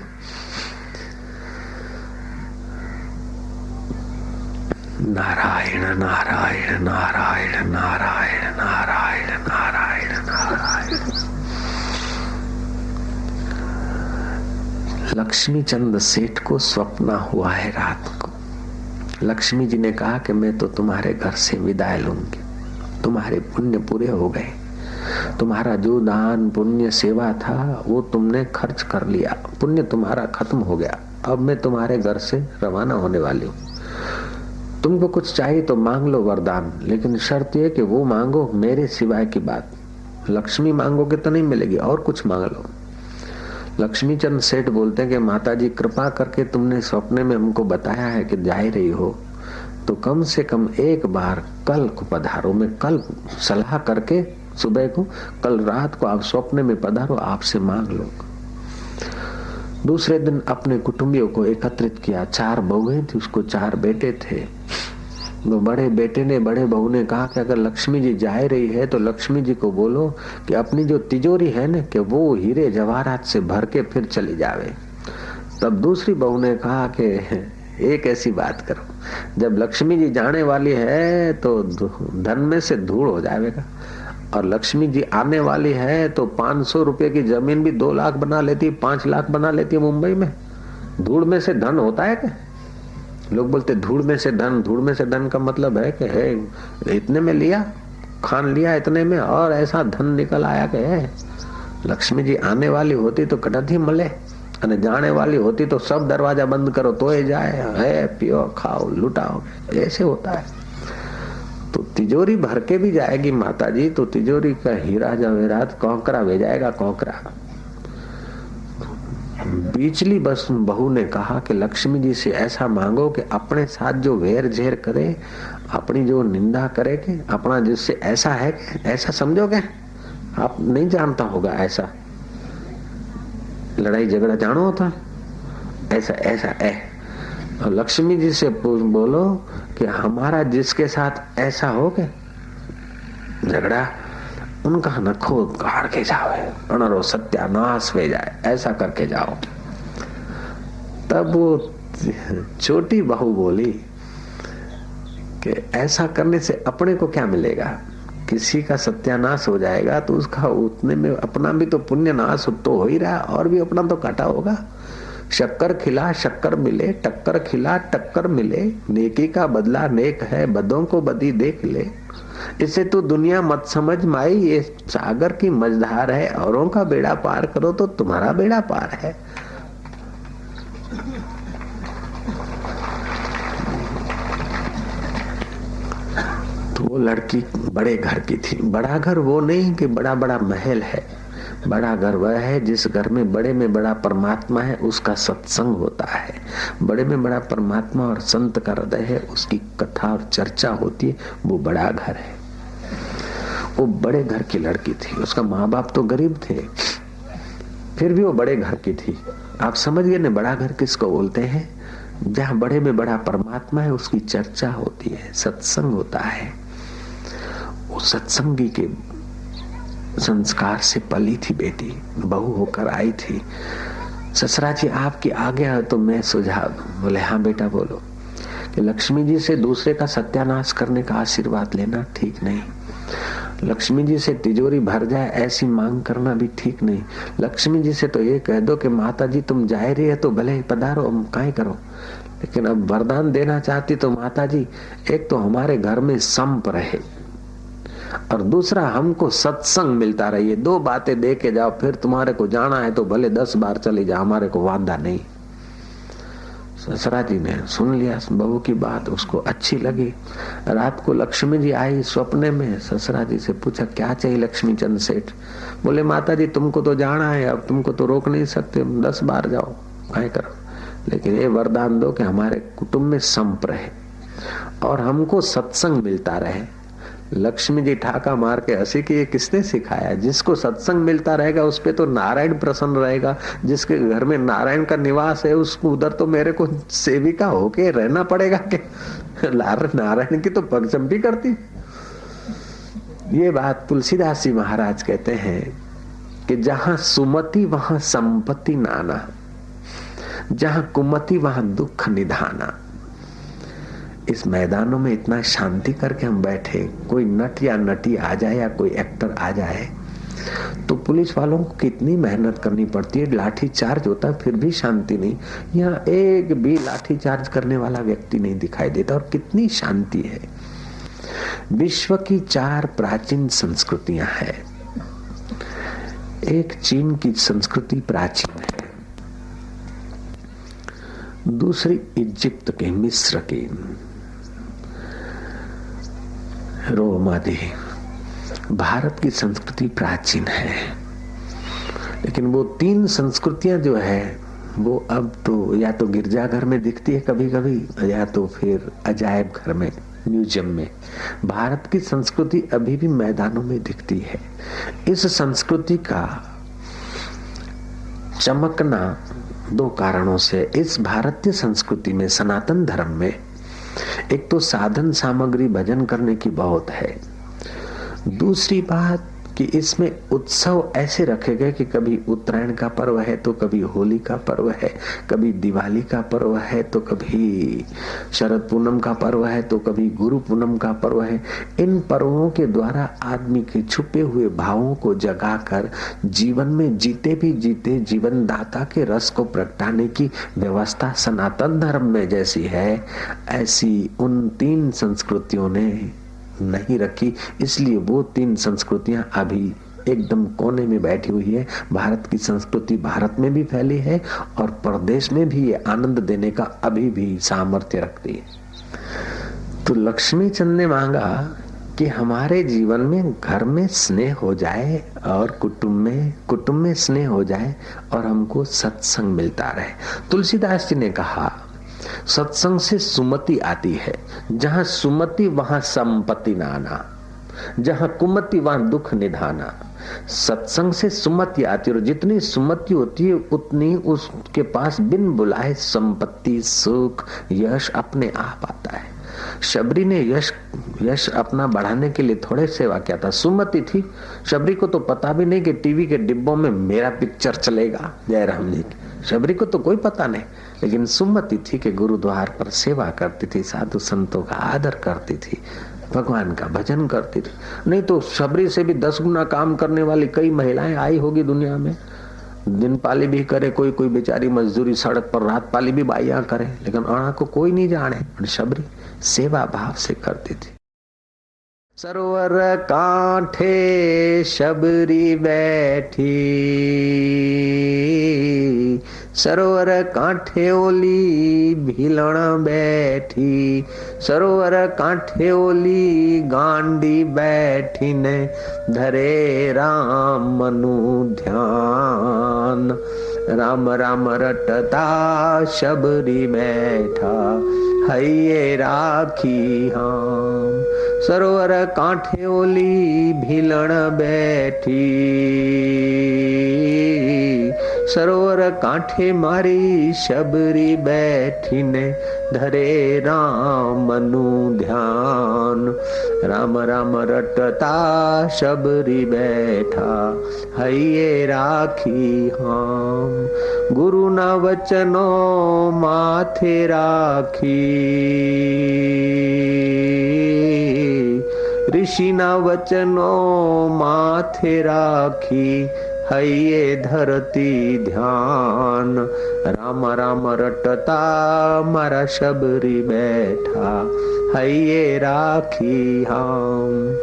नारायण नारायण नारायण नारायण नारायण नारायण नारायण। लक्ष्मी चंद सेठ को स्वप्न हुआ है रात को। लक्ष्मी जी ने कहा कि मैं तो तुम्हारे घर से विदाई लूंगी, तुम्हारे पुण्य पूरे हो गए, तुम्हारा जो दान पुण्य सेवा था वो तुमने खर्च कर लिया, पुण्य तुम्हारा खत्म हो गया, अब मैं तुम्हारे घर से रवाना होने वाली हूँ। तुमको कुछ चाहिए तो मांग लो वरदान, लेकिन शर्त ये कि वो मांगो मेरे सिवाय की बात। लक्ष्मी मांगोगे तो नहीं मिलेगी, और कुछ मांग लो। लक्ष्मी चंद सेठ बोलते हैं कि माता जी कृपा करके तुमने सपने में हमको बताया है कि जा रही हो, तो कम से कम एक बार कल को पधारो। मैं कल सलाह करके सुबह को, कल रात को आप स्वप्न में पधारो, आपसे मांग लो। दूसरे दिन अपने कुटुंबियों को एकत्रित किया। 4 बहुएं थी, उसको 4 बेटे थे। तो बड़े बेटे ने बड़े बहू ने कहा कि अगर लक्ष्मी जी जा रही है तो लक्ष्मी जी को बोलो कि अपनी जो तिजोरी है ना, कि वो हीरे जवाहरात से भर के फिर चली जावे। तब दूसरी बहू ने कहा कि एक ऐसी बात करो, जब लक्ष्मी जी जाने वाली है तो धन में से धूल हो जाएगा, और लक्ष्मी जी आने वाली है तो 500 रुपए की जमीन भी 2 लाख बना लेती, 5 लाख बना लेती है मुंबई में। धूल में से धन होता है क्या? लोग बोलते धूल में से धन, धूल में से धन का मतलब है कि है इतने में लिया, खान लिया इतने में, और ऐसा धन निकल आया कि है। लक्ष्मी जी आने वाली होती तो कटथी मले, અને जाने वाली होती तो सब दरवाजा बंद करो तो ही जाए, है पियो खाओ लुटाओ, ऐसे होता है। तो तिजोरी भर के भी जाएगी माता जी, तो तिजोरी का हीरा जवेरात कौकरा वे जाएगा, कौकरा। बीचली बस बहू ने कहा कि लक्ष्मी जी से ऐसा मांगो कि अपने साथ जो वेर झेर करे, अपनी जो निंदा करे, कि अपना जिससे ऐसा है कि ऐसा समझोगे, आप नहीं जानता होगा ऐसा लड़ाई झगड़ा जानो होता, ऐसा ऐसा है। और लक्ष्मी जी से बोलो कि हमारा जिसके साथ ऐसा हो के झगड़ा, उनका नखो काट के जाओ, अनरो सत्यानाश हो जाए, ऐसा करके जाओ। तब वो छोटी बहू बोली कि ऐसा करने से अपने को क्या मिलेगा, किसी का सत्यानाश हो जाएगा तो उसका उतने में अपना भी तो पुण्य नाश तो हो ही रहा, और भी अपना तो काटा होगा। शक्कर खिला शक्कर मिले, टक्कर खिला टक्कर मिले, नेकी का बदला नेक है, बदों को बदी देख ले। इसे तो दुनिया मत समझ माई, ये सागर की मझधार है, औरों का बेड़ा पार करो तो तुम्हारा बेड़ा पार है। तो वो लड़की बड़े घर की थी। बड़ा घर वो नहीं कि बड़ा बड़ा महल है, बड़ा घर वह है जिस घर में बड़ा परमात्मा है, उसका सत्संग होता है। बड़े में बड़ा परमात्मा और संत का हृदय है, उसकी कथा और चर्चा होती है, वो बड़ा घर है। वो बड़े घर की लड़की थी। उसका माँ बाप तो गरीब थे, फिर भी वो बड़े घर की थी। आप समझ गए ना, बड़ा घर किसको बोलते हैं? जहाँ बड़े में बड़ा परमात्मा है, उसकी चर्चा होती है, सत्संग होता है। वो सत्संगी के संस्कार से पली थी बेटी, बहू होकर आई थी। ससुरा जी आपकी आज्ञा है तो मैं सुझाव। बोले हाँ बेटा बोलो। कि लक्ष्मी जी से दूसरे का सत्यानाश करने का आशीर्वाद लेना ठीक नहीं। लक्ष्मी जी से तिजोरी भर जाए ऐसी मांग करना भी ठीक नहीं। लक्ष्मी जी से तो ये कह दो कि माता जी तुम जा रही है तो भले ही पधारो, हम काहे करो, लेकिन अब वरदान देना चाहती तो माता जी एक तो हमारे घर में संप रहे और दूसरा हमको सत्संग मिलता रहिए। दो बातें दे के जाओ, फिर तुम्हारे को जाना है तो भले 10 बार चले जाओ, हमारे को वादा नहीं। ससुरा जी ने सुन लिया बहू की बात, उसको अच्छी लगी। रात को लक्ष्मी जी आई स्वप्ने में। ससुरा जी से पूछा क्या चाहिए लक्ष्मी चंद सेठ? बोले माता जी तुमको तो जाना है, अब तुमको तो रोक नहीं सकते, 10 बार जाओ, काहे करो, लेकिन ये वरदान दो कि हमारे कुटुंब में संप रहे और हमको सत्संग मिलता रहे। लक्ष्मी जी ठाका मार के हंसी कि ये किसने सिखाया? जिसको सत्संग मिलता रहेगा उस पे तो नारायण प्रसन्न रहेगा। जिसके घर में नारायण का निवास है उसको उधर तो मेरे को सेविका होके रहना पड़ेगा कि नारायण की तो पगचंपी करती। ये बात तुलसीदास जी महाराज कहते हैं कि जहां सुमति वहां संपत्ति नाना, जहां कुमति वहां दुख निधाना। इस मैदानों में इतना शांति करके हम बैठे, कोई नट या नटी आ जाए या कोई एक्टर आ जाए तो पुलिस वालों को कितनी मेहनत करनी पड़ती है, लाठी चार्ज होता है फिर भी शांति नहीं। यहाँ एक भी लाठी चार्ज करने वाला व्यक्ति नहीं दिखाई देता और कितनी शांति है। विश्व की 4 प्राचीन संस्कृतियां हैं। एक चीन की संस्कृति प्राचीन है, दूसरी इजिप्ट की, मिस्र की, रोम आदि। भारत की संस्कृति प्राचीन है, लेकिन वो 3 संस्कृतियां जो है वो अब तो या तो गिरजाघर में दिखती है कभी कभी, या तो फिर अजायब घर में, म्यूजियम में। भारत की संस्कृति अभी भी मैदानों में दिखती है। इस संस्कृति का चमकना 2 कारणों से। इस भारतीय संस्कृति में, सनातन धर्म में, एक तो साधन सामग्री भजन करने की बहुत है। दूसरी बात कि इसमें उत्सव ऐसे रखे गए कि कभी उत्तरायण का पर्व है तो कभी होली का पर्व है, कभी दिवाली का पर्व है तो कभी शरद पूनम का पर्व है तो कभी गुरु पूनम का पर्व है। इन पर्वों के द्वारा आदमी के छुपे हुए भावों को जगाकर जीवन में जीते भी जीते जीवन दाता के रस को प्रगटाने की व्यवस्था सनातन धर्म में जैसी है, ऐसी उन 3 संस्कृतियों ने नहीं रखी। इसलिए वो 3 संस्कृतियां अभी एकदम कोने में बैठी हुई है। भारत की संस्कृति भारत में भी फैली है और प्रदेश में भी ये आनंद देने का अभी भी सामर्थ्य रखती है। तो लक्ष्मी चंद ने मांगा कि हमारे जीवन में घर में स्नेह हो जाए और कुटुंब में स्नेह हो जाए और हमको सत्संग मिलता रहे। तुलसीदास जी ने कहा सत्संग से सुमति आती है, जहां सुमति वहां संपत्ति नाना, जहां कुमति वहां दुख निधाना। सत्संग से सुमति आती है और जितनी सुमति होती है उतनी उसके पास बिन बुलाए संपत्ति, सुख, यश अपने आप आता है। शबरी ने यश अपना बढ़ाने के लिए थोड़े सेवा किया था, सुमति थी। शबरी को तो पता भी नहीं कि टीवी के डिब्बों में मेरा पिक्चर चलेगा जयराम जी की। शबरी को तो कोई पता नहीं, लेकिन सुमति थी कि गुरुद्वार पर सेवा करती थी, साधु संतों का आदर करती थी, भगवान का भजन करती थी। नहीं तो शबरी से भी 10 गुना काम करने वाली कई महिलाएं आई होगी दुनिया में। दिन पाली भी करे, कोई कोई बेचारी मजदूरी सड़क पर रात पाली भी बाइया करे, लेकिन अणा को कोई नहीं जाने। और शबरी सेवा भाव से करती थी। सरोवर कांठे शबरी बैठी, सरोवर कांठे ओली भीलण बैठी, सरोवर कांठे ओली गांडी बैठी ने धरे राम मनु ध्यान। राम राम रटता शबरी बैठा, हैये राखी हम। सरोवर कांठे ओली भीलण बैठी, सरोवर कांठे मारी शबरी बैठी ने धरे राम मनु ध्यान। राम राम रटता शबरी बैठा, हैये राखी हम। गुरु ना वचनो माथे राखी, ऋषि ना वचनो माथे राखी, हैये धरती ध्यान। राम राम रटता मारा शबरी बैठा, हैये राखी हम।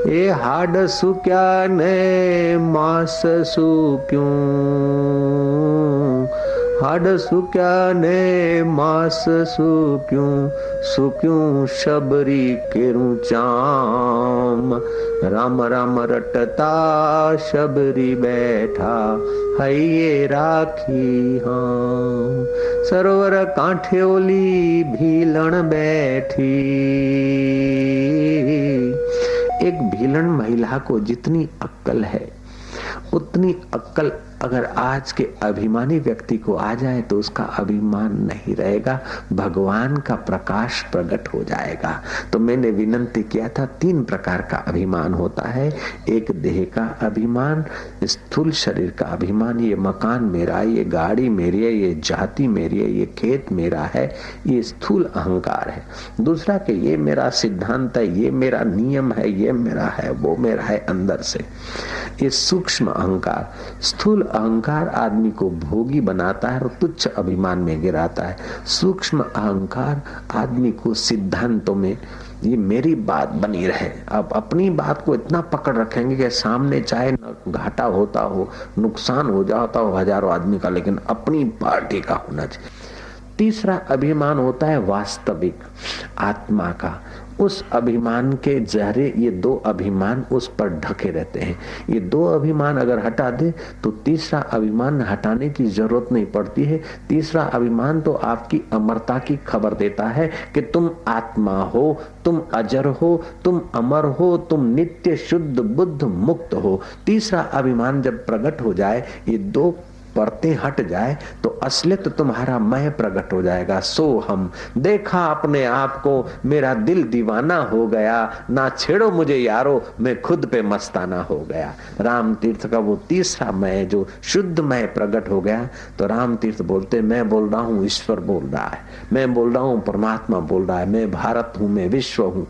ए हाड सुक्या ने मास सुक्यूं, हाड सुक्या ने मास सुक्यूं, सुक्यूं शबरी केरू चाम। राम राम रटता शबरी बैठा, हैये राखी हम। सरोवर कांठे ओली भीलण बैठी। एक भीलण महिला को जितनी अक्कल है, उतनी अक्कल अगर आज के अभिमानी व्यक्ति को आ जाए तो उसका अभिमान नहीं रहेगा, भगवान का प्रकाश प्रकट हो जाएगा। तो मैंने विनंती किया था, 3 प्रकार का अभिमान होता है। एक देह का अभिमान, स्थूल शरीर का अभिमान, ये मकान मेरा, ये गाड़ी मेरी है, ये जाति मेरी है, ये खेत मेरा है, ये स्थूल अहंकार है। दूसरा कि ये मेरा सिद्धांत है, ये मेरा नियम है, ये मेरा है, वो मेरा है अंदर से, ये सूक्ष्म अहंकार। स्थूल अहंकार आदमी को भोगी बनाता है और तुच्छ अभिमान में गिराता है। सूक्ष्म अहंकार आदमी को सिद्धांतों में, ये मेरी बात बनी रहे, अब अपनी बात को इतना पकड़ रखेंगे कि सामने चाहे घाटा होता हो, नुकसान हो जाता हो हजारों आदमी का, लेकिन अपनी पार्टी का होना चाहिए। तीसरा अभिमान होता है वास्तविक आत्मा का। उस अभिमान के जहरे ये 2 अभिमान उस पर ढके रहते हैं। ये 2 अभिमान अगर हटा दे तो तीसरा अभिमान हटाने की जरूरत नहीं पड़ती है। तीसरा अभिमान तो आपकी अमरता की खबर देता है कि तुम आत्मा हो, तुम अजर हो, तुम अमर हो, तुम नित्य शुद्ध बुद्ध मुक्त हो। तीसरा अभिमान जब प्रकट हो जाए, ये 2 परतें हट जाए तो असलियत तुम्हारा मैं प्रकट हो जाएगा। सो हम देखा अपने आप को, मेरा दिल दीवाना हो गया, ना छेड़ो मुझे यारो, मैं खुद पे मस्ताना हो गया। राम तीर्थ का वो तीसरा मैं जो शुद्ध मैं प्रकट हो गया, तो राम तीर्थ बोलते, मैं बोल रहा हूँ, ईश्वर बोल रहा है, मैं बोल रहा हूँ, परमात्मा बोल रहा है, मैं भारत हूँ, मैं विश्व हूँ।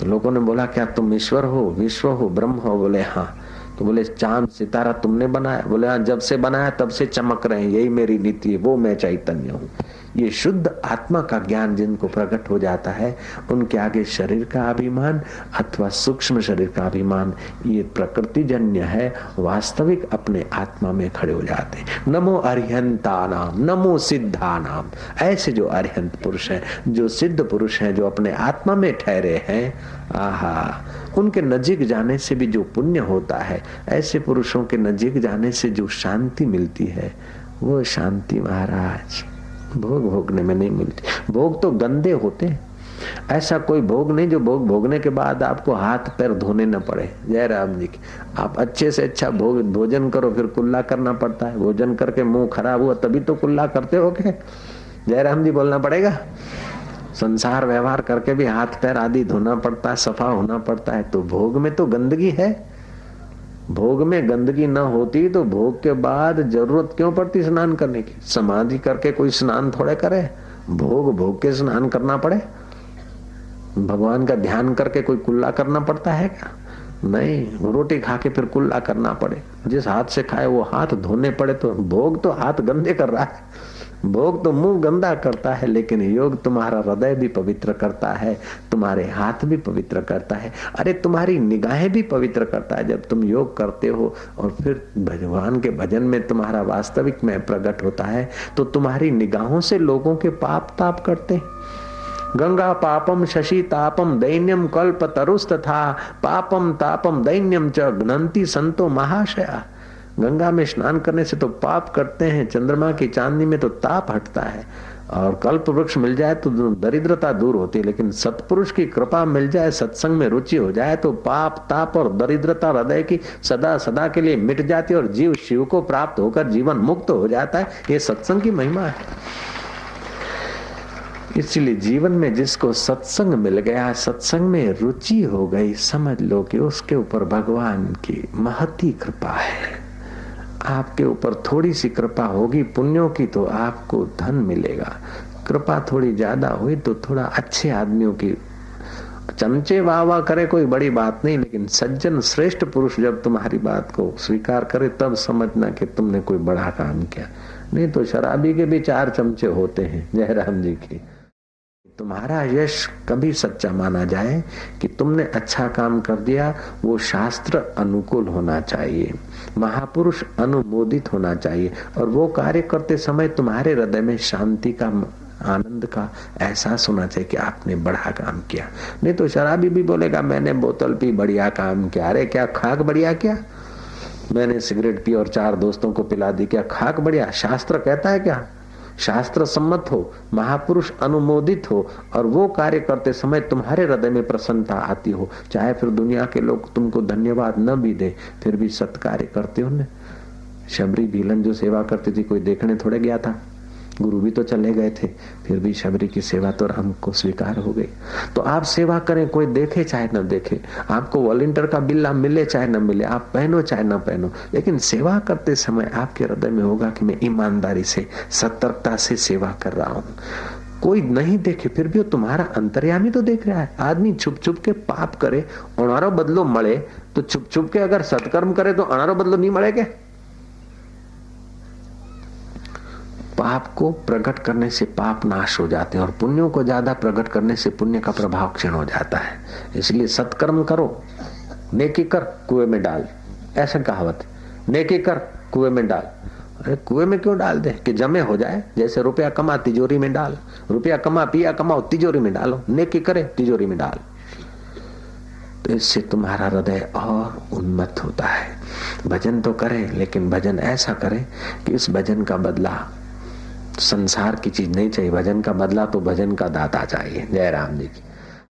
तो लोगों ने बोला, क्या तुम ईश्वर हो, विश्व हो, ब्रह्म हो? बोले हाँ। तो बोले चांद सितारा तुमने बनाया? बोले हाँ, जब से बनाया तब से चमक रहे हैं, यही मेरी नीति है, वो मैं चैतन्य हूँ। ये शुद्ध आत्मा का ज्ञान जिनको प्रकट हो जाता है, उनके आगे शरीर का अभिमान अथवा सूक्ष्म शरीर का अभिमान, ये प्रकृति जन्य है। वास्तविक अपने आत्मा में खड़े हो जाते हैं। नमो अरिहंता नाम, नमो सिद्धा नाम। ऐसे जो अरिहंत पुरुष हैं, जो सिद्ध पुरुष हैं, जो अपने आत्मा में ठहरे हैं, आहा, उनके नजीक जाने से भी जो पुण्य होता है, ऐसे पुरुषों के नजीक जाने से जो शांति मिलती है, वो शांति महाराज भोग भोगने में नहीं मिलती। भोग तो गंदे होते हैं, ऐसा कोई भोग नहीं जो भोग भोगने के बाद आपको हाथ पैर धोने न पड़े। जय राम जी की। आप अच्छे से अच्छा भोजन करो, फिर कुल्ला करना पड़ता है। भोजन करके मुंह खराब हुआ तभी तो कुल्ला करते हो के? जय राम जी बोलना पड़ेगा। संसार व्यवहार करके भी हाथ पैर आदि धोना पड़ता है, सफा होना पड़ता है। तो भोग में तो गंदगी है। भोग में गंदगी न होती तो भोग के बाद जरूरत क्यों पड़ती स्नान करने की? समाधि करके कोई स्नान थोड़े करे, भोग भोग के स्नान करना पड़े? भगवान का ध्यान करके कोई कुल्ला करना पड़ता है क्या? नहीं, रोटी खा के फिर कुल्ला करना पड़े, जिस हाथ से खाए वो हाथ धोने पड़े। तो भोग तो हाथ गंदे कर रहा है, भोग तो मुंह गंदा करता है, लेकिन योग तुम्हारा हृदय भी पवित्र करता है, तुम्हारे हाथ भी पवित्र करता है, अरे तुम्हारी निगाहें भी पवित्र करता है। जब तुम योग करते हो और फिर भगवान के भजन में तुम्हारा वास्तविक में प्रकट होता है, तो तुम्हारी निगाहों से लोगों के पाप ताप करते हैं। गंगा पापम शशि तापम दैन्यम कल्प तरुस्तथा पापम तापम दैन्यम च घ्नन्ति संतो महाशया। गंगा में स्नान करने से तो पाप करते हैं, चंद्रमा की चांदनी में तो ताप हटता है, और कल्प वृक्ष मिल जाए तो दरिद्रता दूर होती है। लेकिन सत्पुरुष की कृपा मिल जाए, सत्संग में रुचि हो जाए, तो पाप ताप और दरिद्रता हृदय की सदा सदा के लिए मिट जाती है और जीव शिव को प्राप्त होकर जीवन मुक्त हो जाता है। ये सत्संग की महिमा है। इसलिए जीवन में जिसको सत्संग मिल गया, सत्संग में रुचि हो गई, समझ लो कि उसके ऊपर भगवान की महती कृपा है। आपके ऊपर थोड़ी सी कृपा होगी पुण्यों की तो आपको धन मिलेगा, कृपा थोड़ी ज्यादा हुई तो थोड़ा अच्छे आदमियों की चमचे वाह वाह करे कोई बड़ी बात नहीं, लेकिन सज्जन श्रेष्ठ पुरुष जब तुम्हारी बात को स्वीकार करे तब समझना कि तुमने कोई बड़ा काम किया। नहीं तो शराबी के भी 4 चमचे होते हैं। जयराम जी की। तुम्हारा यश कभी सच्चा माना जाए कि तुमने अच्छा काम कर दिया, वो शास्त्र अनुकूल होना चाहिए, महापुरुष अनुमोदित होना चाहिए, और वो कार्य करते समय तुम्हारे हृदय में शांति का, आनंद का एहसास होना चाहिए कि आपने बड़ा काम किया। नहीं तो शराबी भी बोलेगा मैंने बोतल पी, बढ़िया काम किया। अरे क्या खाक बढ़िया क्या? मैंने सिगरेट पी और 4 दोस्तों को पिला दी, क्या खाक बढ़िया? शास्त्र कहता है क्या? शास्त्र सम्मत हो, महापुरुष अनुमोदित हो, और वो कार्य करते समय तुम्हारे हृदय में प्रसन्नता आती हो, चाहे फिर दुनिया के लोग तुमको धन्यवाद न भी दे, फिर भी सत्कार्य करते हो न। शबरी भीलन जो सेवा करती थी, कोई देखने थोड़े गया था, गुरु भी तो चले गए थे, फिर भी शबरी की सेवा तो राम को स्वीकार हो गई। तो आप सेवा करें, कोई देखे चाहे न देखे, आपको वॉलंटियर का बिल्ला मिले चाहे न मिले, आप पहनो चाहे न पहनो, लेकिन सेवा करते समय आपके हृदय में होगा कि मैं ईमानदारी से, सतर्कता से सेवा कर रहा हूं। कोई नहीं देखे फिर भी तुम्हारा अंतर्यामी तो देख रहा है। आदमी छुप छुप के पाप करे, अणारो बदलो मळे, तो छुप छुप के अगर सत्कर्म करे तो अणारो बदलो नहीं मळे क्या? पाप को प्रकट करने से पाप नाश हो जाते हैं, और पुण्यों को ज्यादा प्रकट करने से पुण्य का प्रभाव क्षीण हो जाता है। इसलिए सत्कर्म करो, नेकी कर कुएं में डाल, ऐसा कहावत। नेकी कर कुएं में डाल। अरे कुएं में क्यों डाल दे कि जमे हो जाए? जैसे रुपया कमा तिजोरी में डाल, रुपया कमा पिया कमाओ तिजोरी में डालो, नेकी करे तिजोरी में डाल, तो इससे तुम्हारा हृदय और उन्मत्त होता है। भजन तो करे, लेकिन भजन ऐसा करे कि इस भजन का बदला संसार की चीज नहीं चाहिए, भजन का बदला तो भजन का दाता चाहिए। जय राम जी की।